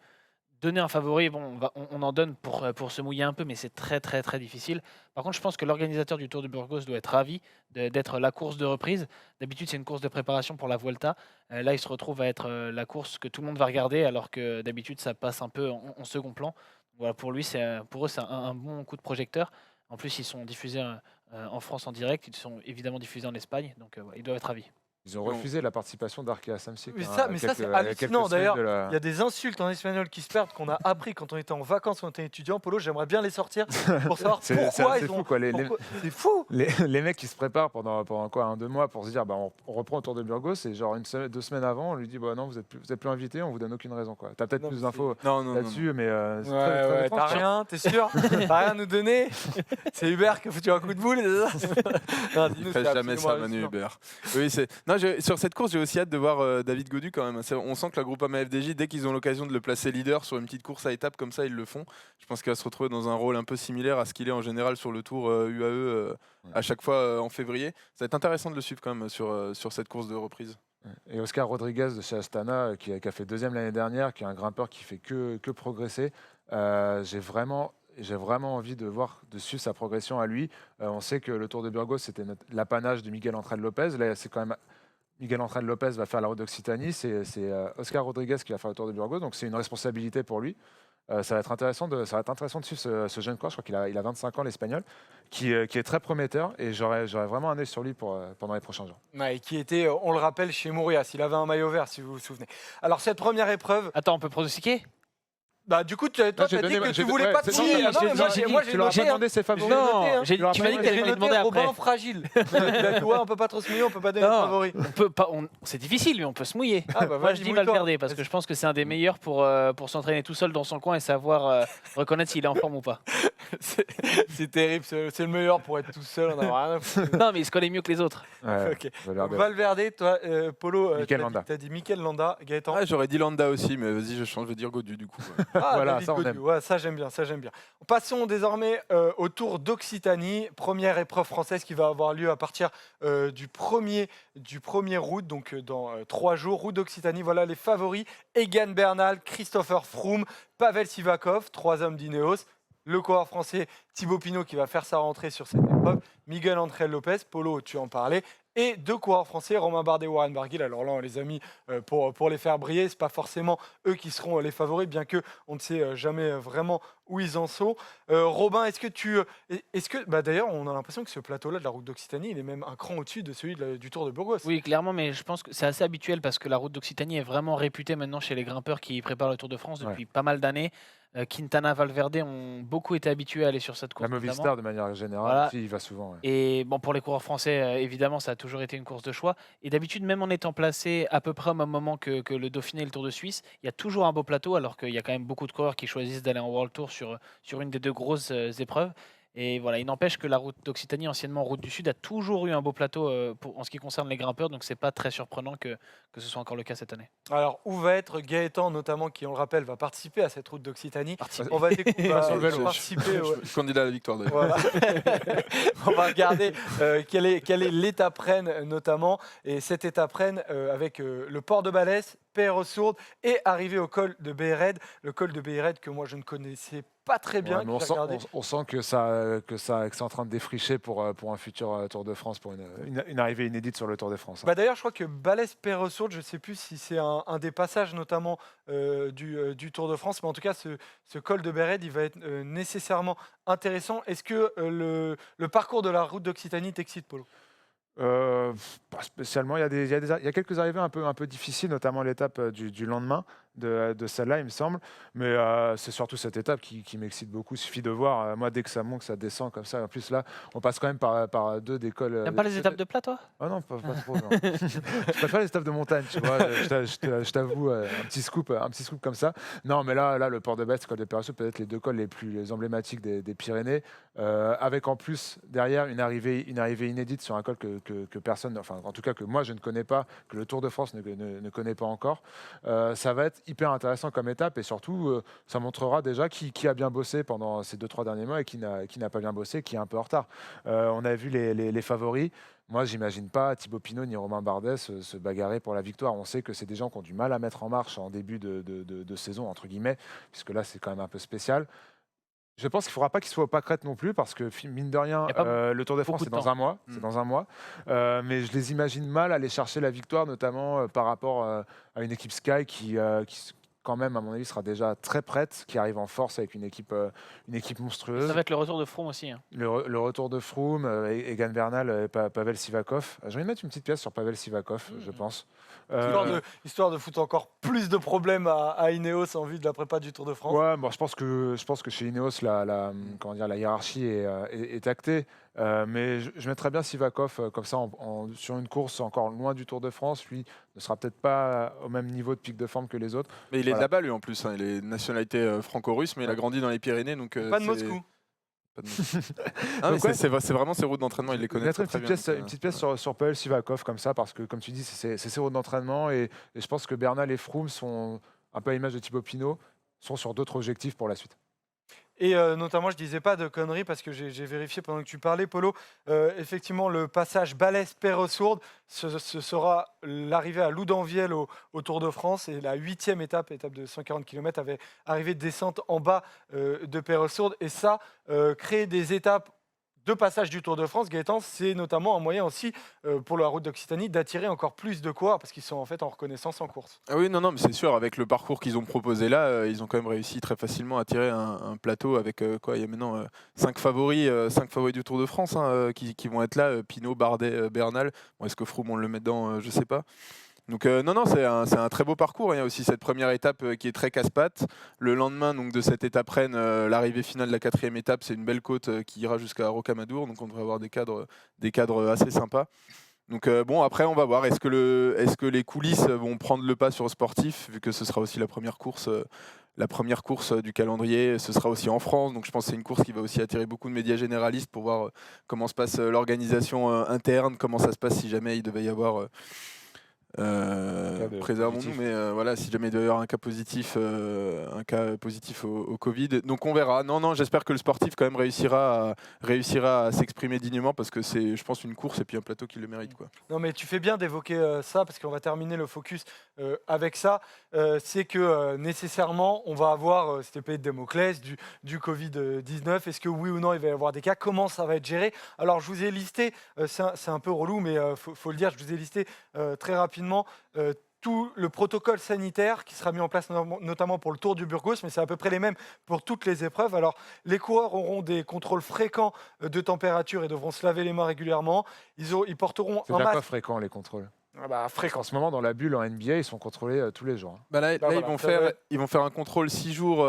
donner un favori, on en donne pour se mouiller un peu, mais c'est très très très difficile. Par contre, je pense que l'organisateur du Tour de Burgos doit être ravi d'être la course de reprise. D'habitude, c'est une course de préparation pour la Vuelta. Là, il se retrouve à être la course que tout le monde va regarder, alors que d'habitude, ça passe un peu en second plan. Voilà, pour eux, c'est un bon coup de projecteur. En plus, ils sont diffusés en France en direct. Ils sont évidemment diffusés en Espagne, donc ils doivent être ravis. Ils ont refusé la participation d'Arkea Samsic. Mais ça, c'est hallucinant. D'ailleurs, il y a des insultes en espagnol qui se perdent qu'on a appris quand on était en vacances, quand on était étudiant. Polo, j'aimerais bien les sortir pour savoir pourquoi ils ont. Fou, quoi. C'est fou. Les mecs qui se préparent pendant quoi, 1-2 mois pour se dire on reprend au Tour de Burgos, et genre 2 semaines avant, on lui dit non, vous êtes plus invité, on vous donne aucune raison. T'as peut-être plus d'infos là-dessus, mais c'est très t'as rien, t'es sûr? T'as rien à nous donner? C'est Hubert qui a foutu un coup de boule. Non, dis-nous, c'est jamais ça, Manu Hubert. Oui, sur cette course, j'ai aussi hâte de voir David Gaudu quand même. On sent que la Groupama FDJ, dès qu'ils ont l'occasion de le placer leader sur une petite course à étapes comme ça, ils le font. Je pense qu'il va se retrouver dans un rôle un peu similaire à ce qu'il est en général sur le Tour UAE à chaque fois en février. Ça va être intéressant de le suivre quand même sur cette course de reprise. Et Oscar Rodriguez de chez Astana, qui a fait 2e l'année dernière, qui est un grimpeur qui fait que progresser. J'ai vraiment envie de suivre sa progression à lui. On sait que le Tour de Burgos, c'était l'apanage de Miguel Ángel López. Là, c'est quand même Miguel Ángel López va faire la route d'Occitanie. C'est Oscar Rodriguez qui va faire le Tour de Burgos. Donc, c'est une responsabilité pour lui. Ça va être intéressant de suivre ce jeune coureur. Je crois qu'il a 25 ans, l'Espagnol, qui est très prometteur. Et j'aurais vraiment un œil sur lui pendant les prochains jours. Ouais, qui était, on le rappelle, chez Mourias. Il avait un maillot vert, si vous vous souvenez. Alors, cette première épreuve... Attends, on peut pronostiquer? Du coup, toi, t'as dit que tu voulais pas te mouiller. Tu leur as pas demandé ses favoris. Non, tu m'as dit que tu allais me demander après. Robin fragile. On peut pas trop se mouiller, on peut pas donner de favoris. C'est difficile, lui, on peut se mouiller. Moi, je dis Valverde parce que je pense que c'est un des meilleurs pour s'entraîner tout seul dans son coin et savoir reconnaître s'il est en forme ou pas. C'est terrible, c'est le meilleur pour être tout seul, on a rien à foutre. Non, mais il se connaît mieux que les autres. Okay. Valverde, toi, Polo, t'as dit Mikel Landa, Gaëtan. J'aurais dit Landa aussi, mais vas-y, je change, je vais dire Gaudu du coup. Voilà, ça j'aime bien. Passons désormais au Tour d'Occitanie, première épreuve française qui va avoir lieu à partir du 1er août, donc dans 3 jours. Route d'Occitanie, voilà les favoris: Egan Bernal, Christopher Froome, Pavel Sivakov, 3 hommes d'Ineos. Le coureur français Thibaut Pinot qui va faire sa rentrée sur cette épreuve, Miguel Ángel López, Polo, tu en parlais, et 2 coureurs français, Romain Bardet et Warren Barguil. Alors là, les amis, pour les faire briller, c'est pas forcément eux qui seront les favoris, bien que on ne sait jamais vraiment où ils en sont. Robin, d'ailleurs, on a l'impression que ce plateau-là de la route d'Occitanie, il est même un cran au-dessus de celui du Tour de Burgos. Oui, clairement, mais je pense que c'est assez habituel parce que la route d'Occitanie est vraiment réputée maintenant chez les grimpeurs qui préparent le Tour de France depuis pas mal d'années. Quintana, Valverde ont beaucoup été habitués à aller sur cette course. La Movistar, de manière générale, il va souvent. Ouais. Et pour les coureurs français, évidemment, ça a toujours été une course de choix. Et d'habitude, même en étant placé à peu près au même moment que le Dauphiné et le Tour de Suisse, il y a toujours un beau plateau, alors qu'il y a quand même beaucoup de coureurs qui choisissent d'aller en World Tour sur une des 2 grosses épreuves. Et voilà, il n'empêche que la route d'Occitanie, anciennement route du Sud, a toujours eu un beau plateau en ce qui concerne les grimpeurs, donc c'est pas très surprenant que ce soit encore le cas cette année. Alors, où va être Gaëtan, notamment, qui, on le rappelle, va participer à cette route d'Occitanie. On va participer. Candidat à la victoire, d'ailleurs. Voilà. On va regarder quelle est l'étape Rennes, notamment. Et cette étape Rennes, avec le port de Balès, Peyre-aux-Sourdes, et arriver au col de Béhéred. Le col de Béhéred que moi, je ne connaissais pas très bien. Ouais, on sent que c'est en train de défricher pour un futur Tour de France, pour une arrivée inédite sur le Tour de France. D'ailleurs, je crois que Balès-Peyre-aux-Sourdes, je ne sais plus si c'est un des passages notamment du Tour de France, mais en tout cas, ce col de Béhéred, il va être nécessairement intéressant. Est-ce que le parcours de la route d'Occitanie t'excite, Polo? Pas spécialement. Il y a quelques arrivées un peu difficiles, notamment l'étape du lendemain. de celle-là, il me semble. Mais c'est surtout cette étape qui m'excite beaucoup. Il suffit de voir, moi, dès que ça monte, que ça descend comme ça. En plus, là, on passe quand même par deux décols. T'aimes pas les étapes de plat, toi? Ah non, pas trop. Non. Je préfère les étapes de montagne, tu vois. Je t'avoue, un petit scoop comme ça. Non, mais là, le Port de Betz, col de Perreux, peut-être les deux cols les plus emblématiques des Pyrénées, avec en plus derrière une arrivée inédite sur un col que personne, enfin en tout cas que moi je ne connais pas, que le Tour de France ne connaît pas encore. Ça va être hyper intéressant comme étape et surtout ça montrera déjà qui a bien bossé pendant ces 2-3 derniers mois et qui n'a pas bien bossé, qui est un peu en retard. On a vu les favoris. Moi, j'imagine pas Thibaut Pinot ni Romain Bardet se bagarrer pour la victoire. On sait que c'est des gens qui ont du mal à mettre en marche en début de saison, entre guillemets, puisque là, c'est quand même un peu spécial. Je pense qu'il ne faudra pas qu'il soit au pâquerette non plus, parce que mine de rien, Y a pas le Tour de France, beaucoup c'est de dans temps. un mois. C'est dans un mois. Mais je les imagine mal aller chercher la victoire, notamment par rapport à une équipe Sky qui, quand même, à mon avis, sera déjà très prête, qui arrive en force avec une équipe monstrueuse. Ça va être le retour de Froome aussi. Hein. Le retour de Froome, Egan Bernal, Pavel Sivakov. Je vais mettre une petite pièce sur Pavel Sivakov, je pense. Histoire de foutre encore plus de problèmes à Ineos en vue de la prépa du Tour de France. Ouais, bon, je pense que chez Ineos, comment dire, la hiérarchie est actée. Mais je mettrais bien Sivakov comme ça sur une course encore loin du Tour de France. Lui ne sera peut-être pas au même niveau de pic de forme que les autres. Mais il est de là-bas, lui, en plus. Hein. Il est de nationalité franco-russe, mais il a grandi dans les Pyrénées. Donc, Pas de Moscou. Pas de Moscou. Ah, mais c'est vraiment ses routes d'entraînement, il les connaît Mettre très, une très petite bien. pièce, une petite pièce sur Pavel Sivakov comme ça, parce que, comme tu dis, c'est ses routes d'entraînement. Et je pense que Bernal et Froome sont, un peu à l'image de Thibaut Pinot, sont sur d'autres objectifs pour la suite. Et notamment, je disais pas de conneries parce que j'ai vérifié pendant que tu parlais, Polo. Effectivement, le passage Balès-Perresourde, ce sera l'arrivée à Loudanviel au Tour de France. Et la 8e étape de 140 km, avait arrivé de descente en bas de Perresourde. Et ça, créer des étapes de passage du Tour de France, Gaëtan, c'est notamment un moyen aussi pour la route d'Occitanie d'attirer encore plus de coureurs parce qu'ils sont en fait en reconnaissance en course. Ah oui, non, mais c'est sûr, avec le parcours qu'ils ont proposé là, ils ont quand même réussi très facilement à tirer un plateau avec quoi, il y a maintenant 5 favoris du Tour de France qui vont être là, Pinot, Bardet, Bernal. Bon, est-ce que Froome on le met dedans, je sais pas. Donc non, c'est un très beau parcours. Il y a aussi cette première étape qui est très casse-pattes. Le lendemain donc, de cette étape Rennes, l'arrivée finale de la 4e étape, c'est une belle côte qui ira jusqu'à Rocamadour. Donc on devrait avoir des cadres assez sympas. Donc bon, après on va voir. Est-ce que les coulisses vont prendre le pas sur le sportif, vu que ce sera aussi la première course du calendrier. Ce sera aussi en France. Donc je pense que c'est une course qui va aussi attirer beaucoup de médias généralistes pour voir comment se passe l'organisation interne, comment ça se passe si jamais il devait y avoir... préservons-nous, mais voilà, si jamais il doit y avoir un cas positif au Covid. Donc on verra. Non, j'espère que le sportif quand même réussira à s'exprimer dignement parce que c'est, je pense, une course et puis un plateau qui le mérite, quoi. Non, mais tu fais bien d'évoquer ça parce qu'on va terminer le focus avec ça. C'est que nécessairement, on va avoir cette épée de Damoclès du Covid-19. Est-ce que oui ou non, il va y avoir des cas? Comment ça va être géré? Alors, je vous ai listé, c'est un peu relou, mais faut le dire, je vous ai listé très rapidement tout le protocole sanitaire qui sera mis en place notamment pour le Tour du Burgos, mais c'est à peu près les mêmes pour toutes les épreuves. Alors, les coureurs auront des contrôles fréquents de température et devront se laver les mains régulièrement. Ils porteront C'est un déjà masque. pas fréquent, les contrôles. Fréquent. En ce moment, dans la bulle en NBA, ils sont contrôlés tous les jours. Bah là, voilà, ils vont faire un contrôle 6 jours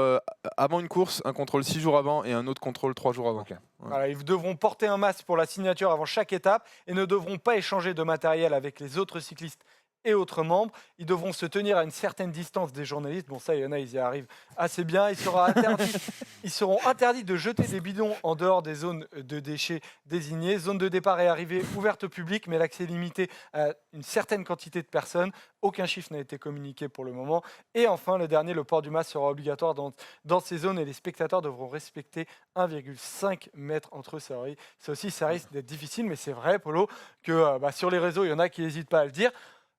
avant une course, un contrôle 6 jours avant et un autre contrôle 3 jours avant. Ok. Voilà, ils devront porter un masque pour la signature avant chaque étape et ne devront pas échanger de matériel avec les autres cyclistes et autres membres. Ils devront se tenir à une certaine distance des journalistes. Bon, ça, il y en a, ils y arrivent assez bien. Ils seront interdits de jeter des bidons en dehors des zones de déchets désignées. Zone de départ et arrivée ouverte au public, mais l'accès est limité à une certaine quantité de personnes. Aucun chiffre n'a été communiqué pour le moment. Et enfin, le dernier, le port du masque sera obligatoire dans ces zones et les spectateurs devront respecter 1,5 mètre entre eux. Ça aussi, ça risque d'être difficile, mais c'est vrai, Polo, que sur les réseaux, il y en a qui n'hésitent pas à le dire.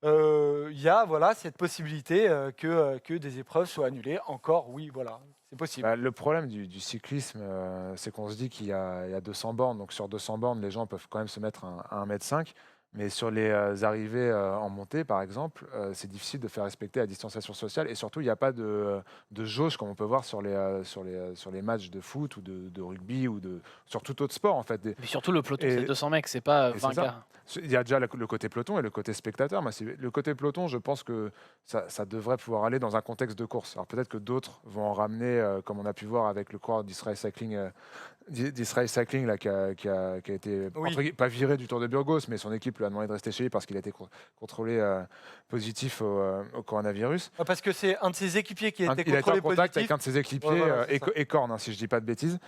Il y a cette possibilité que des épreuves soient annulées. Encore, oui, voilà, c'est possible. Le problème du cyclisme, c'est qu'on se dit qu'il y a 200 bornes. Donc sur 200 bornes, les gens peuvent quand même se mettre à 1,5 m. Mais sur les arrivées en montée, par exemple, c'est difficile de faire respecter la distanciation sociale. Et surtout, il n'y a pas de jauge comme on peut voir sur les matchs de foot ou de rugby ou sur tout autre sport, en fait. Mais surtout, le peloton, Et- c'est 200 mecs, c'est pas et 20 c'est ça. gars. Il y a déjà le côté peloton et le côté spectateur. Le côté peloton, je pense que ça devrait pouvoir aller dans un contexte de course. Alors peut-être que d'autres vont en ramener, comme on a pu voir avec le coureur d'Israël Cycling, là, qui a été pas viré du Tour de Burgos, mais son équipe lui a demandé de rester chez lui parce qu'il a été contrôlé positif au coronavirus. Parce que c'est un de ses équipiers qui a été Il a été contrôlé en contact positif. avec un de ses équipiers, Ouais, voilà, c'est ça. Ekorn, hein, si je dis pas de bêtises.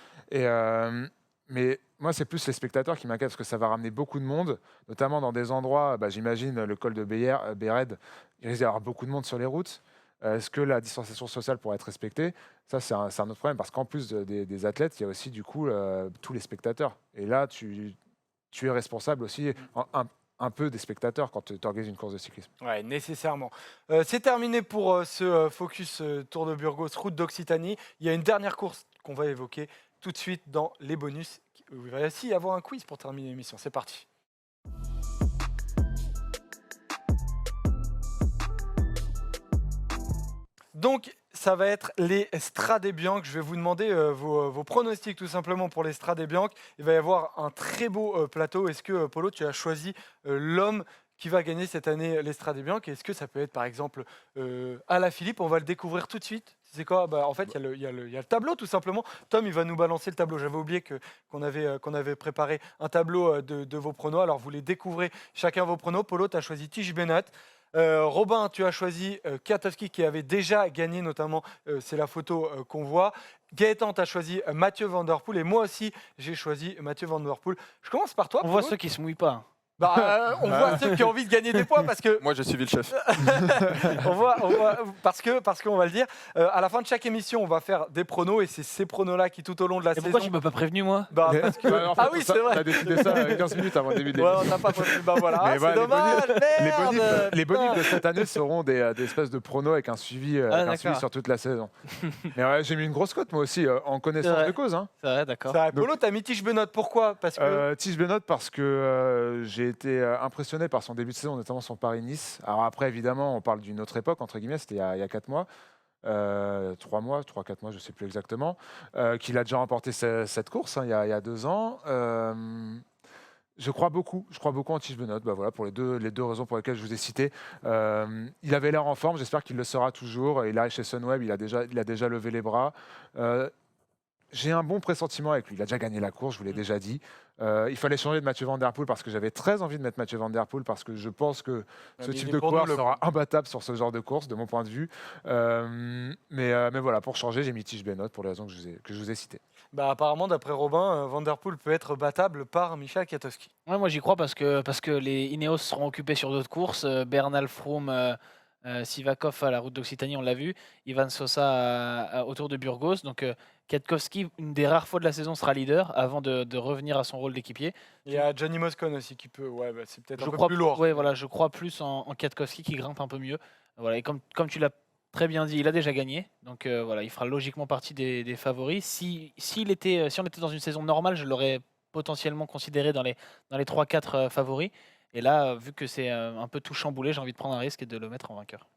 Mais moi, c'est plus les spectateurs qui m'inquiètent parce que ça va ramener beaucoup de monde, notamment dans des endroits, j'imagine le col de Béred, il risque d'y avoir beaucoup de monde sur les routes. Est-ce que la distanciation sociale pourra être respectée? Ça, c'est un autre problème parce qu'en plus des athlètes, il y a aussi du coup tous les spectateurs. Et là, tu es responsable aussi un peu des spectateurs quand tu organises une course de cyclisme. Ouais, nécessairement. C'est terminé pour ce focus Tour de Burgos, route d'Occitanie. Il y a une dernière course qu'on va évoquer tout de suite dans les bonus. Il va aussi y avoir un quiz pour terminer l'émission. C'est parti. Donc, ça va être les Strade Bianche. Je vais vous demander vos pronostics tout simplement pour les Strade Bianche. Il va y avoir un très beau plateau. Est-ce que, Polo, tu as choisi l'homme qui va gagner cette année les Strade Bianche? Est-ce que ça peut être par exemple Alaphilippe? On va le découvrir tout de suite. C'est quoi? En fait, il y a le tableau tout simplement. Tom, il va nous balancer le tableau. J'avais oublié qu'on avait préparé un tableau de vos pronos. Alors, vous les découvrez chacun vos pronos. Polo, tu as choisi Tige Bennett. Robin, tu as choisi Kwiatkowski qui avait déjà gagné, notamment, c'est la photo qu'on voit. Gaëtan, tu as choisi Mathieu Van Der Poel et moi aussi, j'ai choisi Mathieu Van Der Poel. Je commence par toi. On voit Polo. ceux qui se mouillent pas. On voit ceux qui ont envie de gagner des points parce que Moi, j'ai suivi le chef. on voit parce qu'on va le dire. À la fin de chaque émission, on va faire des pronos et c'est ces pronos-là qui tout au long de la Et saison. pourquoi tu m'as pas prévenu, moi? Parce que... En fait, Ah oui, c'est vrai. On a décidé ça 15 minutes avant le début de Ouais, l'émission. on n'a pas prévu. Voilà, Mais c'est voilà, dommage. Les bonus Merde. de cette année seront des espèces de pronos avec un suivi, d'accord. sur toute la saison. Mais ouais, j'ai mis une grosse cote moi aussi, en C'est connaissance vrai. de cause. Hein. C'est vrai, d'accord. Ça, Polo, t'as mis Tige Bennett. Pourquoi? Parce que Tige Bennett parce que j'ai été impressionné par son début de saison, notamment son Paris-Nice. Alors après, évidemment, on parle d'une autre époque, entre guillemets, c'était il y a 4 mois. 3 mois, 3-4 mois, je ne sais plus exactement, qu'il a déjà remporté cette course, hein, il y a 2 ans. Je crois beaucoup en Tige Bennett, voilà, pour les deux raisons pour lesquelles je vous ai cité. Il avait l'air en forme, j'espère qu'il le sera toujours. Il arrive chez Sunweb, il a déjà levé les bras. J'ai un bon pressentiment avec lui. Il a déjà gagné la course, je vous l'ai déjà dit. Il fallait changer de Mathieu Van Der Poel parce que j'avais très envie de mettre Mathieu Van Der Poel parce que je pense que ce mais type il est de pour coureur nous, le sera imbattable sur ce genre de course, de mon point de vue. Mais voilà, pour changer, j'ai mis Tige Bennett pour les raisons que je vous ai citées. apparemment, d'après Robin, Van Der Poel peut être battable par Michal Kwiatkowski. Ouais, moi j'y crois parce que les Ineos seront occupés sur d'autres courses. Bernal, Froome, Sivakov à la route d'Occitanie, on l'a vu. Ivan Sosa au Tour de Burgos. Donc Kwiatkowski, une des rares fois de la saison, sera leader avant de revenir à son rôle d'équipier. Il y a Johnny Moscon aussi qui peut. Ouais, c'est peut-être un Je peu crois plus lourd. Ouais, voilà, je crois plus en Kwiatkowski qui grimpe un peu mieux. Voilà, et comme tu l'as très bien dit, il a déjà gagné. Donc voilà, il fera logiquement partie des favoris. Si on était dans une saison normale, je l'aurais potentiellement considéré dans les 3-4 favoris. Et là, vu que c'est un peu tout chamboulé, j'ai envie de prendre un risque et de le mettre en vainqueur.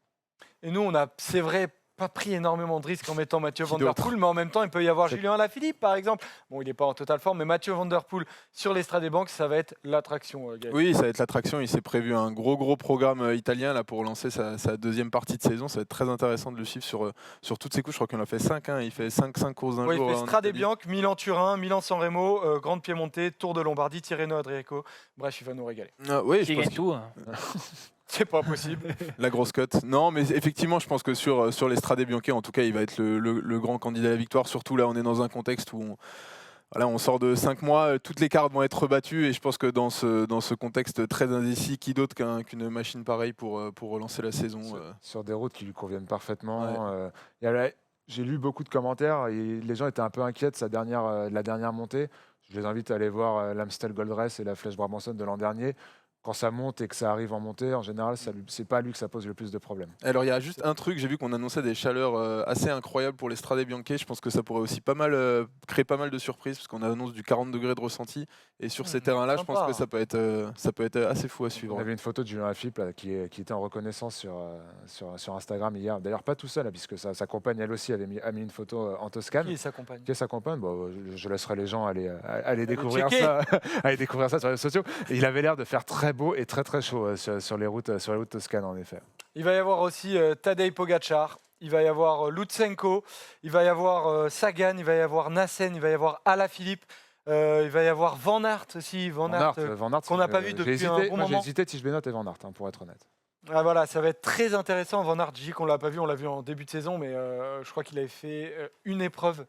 Et nous, on a, c'est vrai, pas pris énormément de risques en mettant Mathieu Qui Van Der d'autre? Poel, mais en même temps, il peut y avoir C'est- Julien Alaphilippe, par exemple. Bon, il n'est pas en totale forme, mais Mathieu Van Der Poel sur l'Estrade des Banques, ça va être l'attraction, Gaël. Oui, ça va être l'attraction. Il s'est prévu un gros programme italien là, pour lancer sa deuxième partie de saison. Ça va être très intéressant de le suivre sur toutes ses couches. Je crois qu'il en a fait 5. Hein. Il fait 5 courses d'un Ouais, jour. il fait en Strade Italie. Bianche, Milan-Turin, Milan-San Remo, Grande Piemonte, Tour de Lombardie, Tirreno-Adriatico. Bref, il va nous régaler. Ah, oui, Qui je pense gagne tout. C'est pas possible. la grosse cote. Non, mais effectivement, je pense que sur les Strade Bianche, en tout cas, il va être le grand candidat à la victoire. Surtout là, on est dans un contexte où on sort de 5 mois, toutes les cartes vont être rebattues et je pense que dans ce contexte très indécis, qui d'autre qu'une machine pareille pour relancer la saison Sur des routes qui lui conviennent parfaitement. Ouais. J'ai lu beaucoup de commentaires et les gens étaient un peu inquiets de la dernière montée. Je les invite à aller voir l'Amstel Gold Race et la Flèche Brabançonne de l'an dernier. quand ça monte et que ça arrive en montée, en général, c'est pas à lui que ça pose le plus de problèmes. Alors il y a juste un truc, j'ai vu qu'on annonçait des chaleurs assez incroyables pour les Strade Bianche. Je pense que ça pourrait aussi créer pas mal de surprises parce qu'on annonce du 40 degrés de ressenti. Et sur ces terrains-là, je pense sympa. que ça peut être assez fou à suivre. On avait une photo de Julien Lafilippe là, qui était en reconnaissance sur Instagram hier. D'ailleurs, pas tout seul, là, puisque sa compagne, elle aussi, a mis une photo en Toscane. Qui s'accompagne? Qui est sa compagne. Bon, je laisserai les gens aller découvrir checker. ça, aller découvrir ça sur les réseaux sociaux. Et il avait l'air de faire très beau et très très chaud sur les routes toscanes, en effet. Il va y avoir aussi Tadej Pogacar, il va y avoir Lutsenko, il va y avoir Sagan, il va y avoir Nassen, il va y avoir Alaphilippe, il va y avoir Van Aert aussi. Van Aert, qu'on n'a pas vu depuis un bon moment. J'ai hésité Tish Benoît et Van Aert, pour être honnête. Ah, voilà, ça va être très intéressant. Van Aert, je dis qu'on l'a pas vu, on l'a vu en début de saison, mais je crois qu'il avait fait une épreuve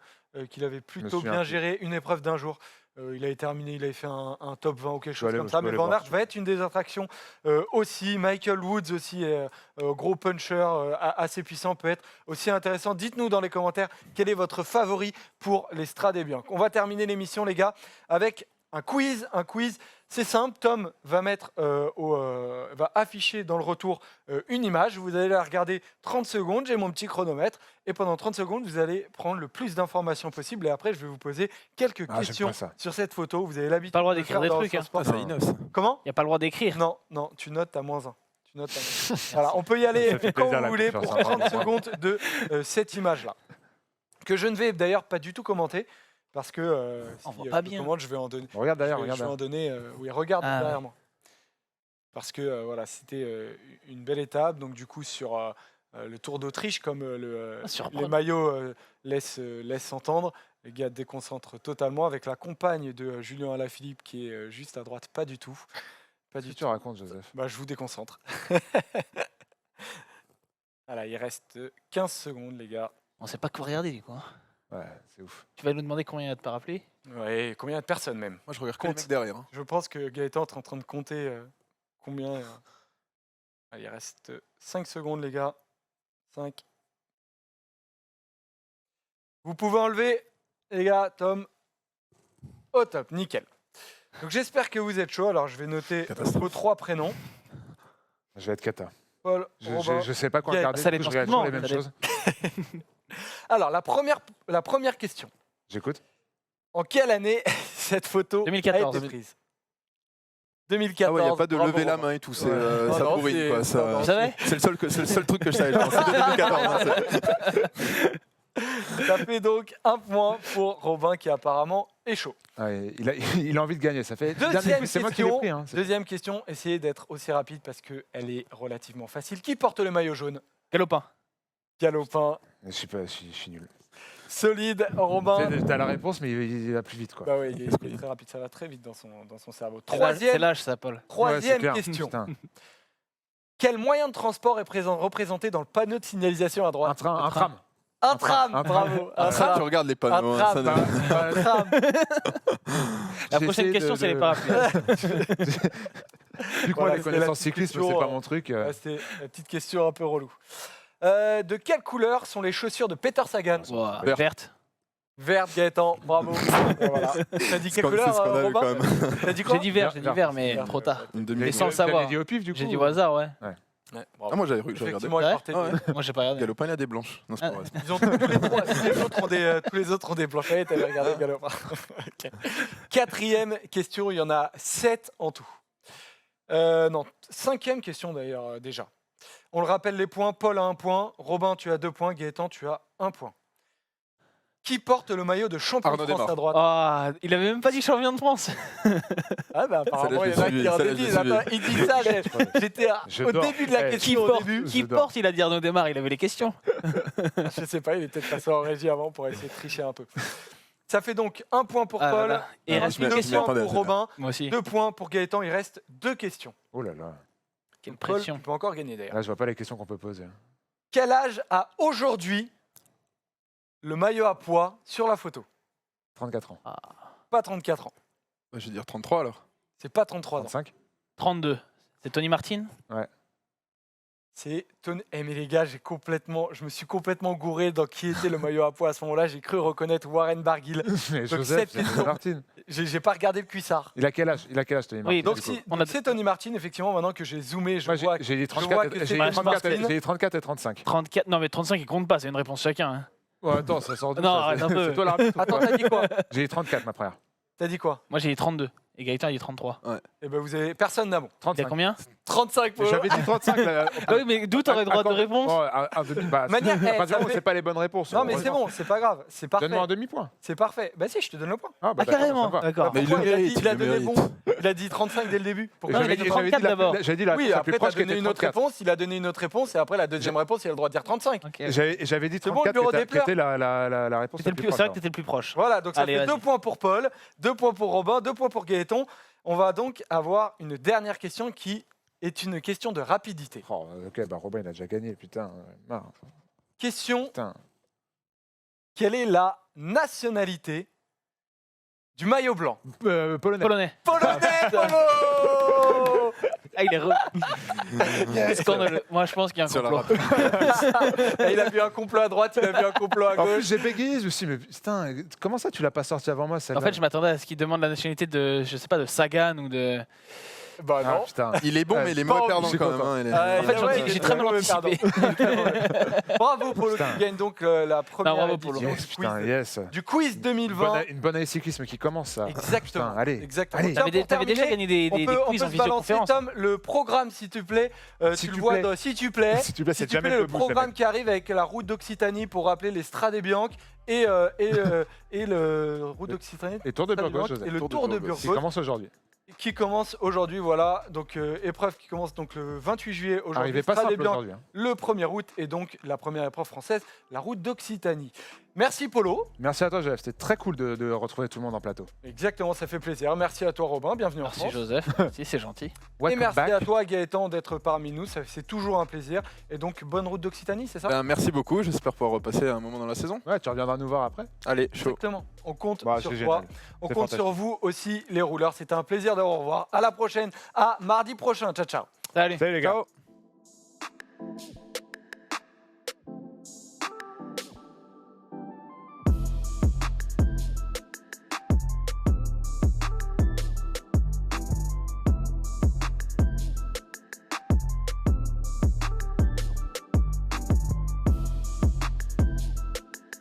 qu'il avait plutôt souviens bien plus. gérée, une épreuve d'un jour. Il avait terminé, il avait fait un top 20 ou quelque chose aller- comme je ça. peux Mais aller Van voir. Aert va être une des attractions aussi. Michael Woods aussi, gros puncher, assez puissant, peut être aussi intéressant. Dites-nous dans les commentaires quel est votre favori pour les Strade Bianche. On va terminer l'émission, les gars, avec un quiz. C'est simple, Tom va va afficher dans le retour une image. Vous allez la regarder 30 secondes, j'ai mon petit chronomètre. Et pendant 30 secondes, vous allez prendre le plus d'informations possible. Et après, je vais vous poser quelques j'aime questions pas ça. sur cette photo. Vous avez l'habitude Pas le droit de d'écrire faire des dans trucs, Eurosport. hein. Ah, ça innove, ça. Comment? Il n'y a pas le droit d'écrire. Non, tu notes à -1. Tu notes à -1. Voilà, on peut y aller Ça fait quand plaisir, vous la voulez confiance, pour hein, 30 vraiment. secondes de cette image-là. Que je ne vais d'ailleurs pas du tout commenter. Parce que On voit si pas je bien. commande, je vais en donner. Regarde derrière, Je vais regarde en derrière. donner. Oui, regarde Ah, derrière moi. Parce que voilà, c'était une belle étape. Donc du coup, sur le Tour d'Autriche, comme les surprenant. maillots laissent entendre, les gars déconcentrent totalement avec la compagne de Julien Alaphilippe qui est juste à droite. Pas du tout. Pas Qu'est-ce du que tu tout. racontes, Joseph? Bah, je vous déconcentre. Voilà, il reste 15 secondes, les gars. On sait pas quoi regarder, du coup. hein. Ouais, c'est ouf. Tu vas nous demander combien il y a de parapluies? Ouais, combien de personnes même? Moi je regarde que les Compte. mecs derrière. hein. Je pense que Gaëtan est en train de compter combien. Allez, il reste 5 secondes, les gars. 5. Vous pouvez enlever, les gars, Tom. Au top, nickel. Donc j'espère que vous êtes chaud. Alors je vais noter Catastrophe. vos 3 prénoms. Je vais être cata. Paul, Robin. Je sais pas quoi Gaël. regarder, Ça du coup, je dépend regarde toujours les souvent, mêmes ça choses. Alors la première question. J'écoute. En quelle année cette photo 2014. a été prise? 2014. Ah ouais, il n'y a pas de bravo, lever la Robin. main et tout, Ouais. Non, ça non, bourrine c'est- quoi. non, Ça- non, Vous savez? C'est le seul truc que je savais, je pense. C'était 2014. hein, Ça fait donc un point pour Robin qui apparemment est chaud. Ouais, il a envie de gagner. Ça fait. Deuxième C'est moi qui l'ai question, pris. Hein. deuxième question, essayez d'être aussi rapide parce qu'elle est relativement facile. Qui porte le maillot jaune? Galopin. Galopin, Je suis nul. solide, Robin. T'as la réponse, mais il va plus vite, quoi. Bah oui, il est très rapide, ça va très vite dans son cerveau. C'est Troisième, l'âge, ça, Paul. Ouais, c'est troisième clair. question. Putain. Quel moyen de transport est représenté dans le panneau de signalisation à Un droite? train, un tram. Un tram, un tram. bravo. Un Ça, tu tram. regardes les Un panneaux. hein, tram. ça ne- Un tram. La J'ai prochaine essayé question, de- c'est les de- parapluies. Vu que Voilà, moi, les c'était connaissances la petite cyclistes, question, c'est pas mon truc. Ouais, c'était la petite question un peu relou. De quelle couleur sont les chaussures de Peter Sagan? Ouah, Verte. Verte. Verte, Gaëtan, bravo. Et voilà. T'as dit quelle C'est couleur, ce qu'on a vu Robin? quand même. T'as dit quoi? J'ai dit vert, mais Vert. trop tard. Une Mais demi sans le savoir. dit au pif, du coup. J'ai dit au hasard, ouais. Ouais, bravo. Ah, moi j'avais regardé. Effectivement, il Ouais. partait. Ah ouais. Moi, j'ai pas regardé. Galopin, il y a des blanches. Non, c'est Ah. pas vrai. Ils ont tous les trois, tous les autres ont des blanchettes, t'avais regardé Galopin. Ok. Quatrième question, il y en a 7 en tout. Non, cinquième question d'ailleurs déjà. On le rappelle les points, Paul a 1 point, Robin tu as 2 points, Gaëtan tu as 1 point. Qui porte le maillot de champion Arnaud de France Desmar. à droite? Ah, il avait même pas dit champion de France. Ah bah apparemment Celle-là, il y je en a l'ai qui en suivi, celle-là, je déduisent. l'ai suivi. Attends, il dit ça, j'étais Je au dors. début de la Eh, Qui question au porte, début. qui Je dors. porte, il a dit Arnaud Desmar, il avait les questions. Je sais pas, il est peut-être passé en régie avant pour essayer de tricher un peu. Ça fait donc 1 point pour Ah là Paul, là. Et il Ah, reste je une m'y- deux question. points attendais, pour Robin, Moi aussi. 2 points pour Gaëtan, il reste 2 questions. Oh là là. Quelle Paul, pression. tu peux encore gagner d'ailleurs. Là, je vois pas les questions qu'on peut poser. Quel âge a aujourd'hui le maillot à pois sur la photo? 34 ans. Pas 34 ans. Bah, je vais dire 33 alors. C'est pas 33 ans. 35. 32. C'est Tony Martin? C'est Tony. Eh mais les gars, je me suis complètement gouré dans qui était le maillot à pois à ce moment-là. J'ai cru reconnaître Warren Barguil. Mais Donc, Joseph, cette c'est question- Martin. J'ai pas regardé le cuissard. Il a quel âge, Tony Martin? Oui, Donc du coup, si, on a- c'est Tony Martin, effectivement, maintenant que j'ai zoomé, je Moi, vois j'ai dit vois 34, que j'ai c'est dit Tony 34, Martin. j'ai dit 34 et 35. 34. Non, mais 35, il compte pas, c'est une réponse chacun. Hein. Ouais, attends, ça sort d'où Non, ça, arrête un peu. C'est toi l'arbitre ou Attends, quoi? t'as dit quoi? J'ai dit 34, ma frère. T'as dit quoi? Moi, j'ai dit 32. Et Gaëtan, il dit 33. Eh ben vous avez personne n'a bon. T'as 35. combien 35 pour J'avais dit 35. Là, Ah oui, mais d'où t'aurais droit de réponse? Bon, un demi, bah, Manière- à partir ça du moment où fait- c'est pas les bonnes réponses. Non mais c'est bon, c'est pas grave, c'est parfait. Donne-moi un demi-point. C'est parfait. Bah si, je te donne le point. Ah, bah, Ah, d'accord, carrément. ça va. D'accord. Mais il Pourquoi le mérite, il a il le donné mérite. bon. Il a dit 35 dès le début. Pourquoi Non, il a dit 34 d'abord. J'avais dit la Oui, la après plus t'as proche qui donné était une autre 34. réponse, il a donné une autre réponse et après la deuxième réponse, il a le droit de dire 35. Ok. J'avais dit C'est bon, le 34 bureau qui des était- qui était la réponse C'était la le plus plus- C'est vrai que proche. t'étais le plus proche. Voilà, donc ça Allez, fait vas-y. 2 points pour Paul, 2 points pour Robin, 2 points pour Gaëtan. On va donc avoir une dernière question qui est une question de rapidité. Oh, ok, bah Robin il a déjà gagné, putain. Marre. Question, Putain. quelle est la nationalité du maillot blanc? Polonais. Polonais. Polonais, Polo. Ah, il est scandaleux. Moi, je pense qu'il y a un Sur la complot. Il a vu un complot à droite, il a vu un complot à En plus, gauche. j'ai bégayé, je me suis dit, mais putain, comment ça tu l'as pas sorti avant moi En celle-là? fait, je m'attendais à ce qu'il demande la nationalité de, je sais pas, de Sagan ou de. Bah Ah, non. putain. Il est bon, Ouais, mais il est pas mauvais perdant envie, quand je même. suis hein, il est- Ah, En fait, il est- j'ai très mal ouais, anticipé. Bravo Polo Putain. qui gagne donc la première bravo, Polo. édition Yes, du putain, quiz, yes. du quiz 2020. Une bonne année cyclisme qui commence, ça. Exactement. Putain, allez. Exactement. Allez. Tiens, T'avais pour t'avais déjà terminer, gagné des on peut quiz en se balancer, visioconférence. Tom, le programme, s'il te plaît. S'il Tu te le vois plaît. dans S'il te plaît. S'il te plaît, S'il c'est te jamais plaît, le le bout, programme qui arrive avec la route d'Occitanie pour rappeler les Strade Bianche et le route d'Occitanie. Et Tour de Strade Burgos, Bianche Joseph. et le Tour de Qui Burgos commence aujourd'hui. qui commence aujourd'hui. Voilà, donc épreuve qui commence donc le 28 juillet aujourd'hui. Arrivez pas Strade simple Bianche aujourd'hui. Hein. le 1er août et donc la première épreuve française, la route d'Occitanie. Merci Polo. Merci à toi, Joseph. C'était très cool de retrouver tout le monde en plateau. Exactement, ça fait plaisir. Merci à toi Robin, bienvenue en Merci France. Joseph. Merci, c'est gentil. Et Welcome merci back. à toi Gaëtan d'être parmi nous, c'est toujours un plaisir. Et donc bonne route d'Occitanie, c'est ça? Ben, merci beaucoup, j'espère pouvoir repasser un moment dans la saison. Ouais, tu reviendras nous voir après. Allez, chaud. Exactement. On compte Bah, sur c'est toi. génial. On C'est compte sur vous aussi les rouleurs. C'était un plaisir de vous revoir. À la prochaine, à mardi prochain. Ciao ciao. Salut. Salut les gars. Ciao.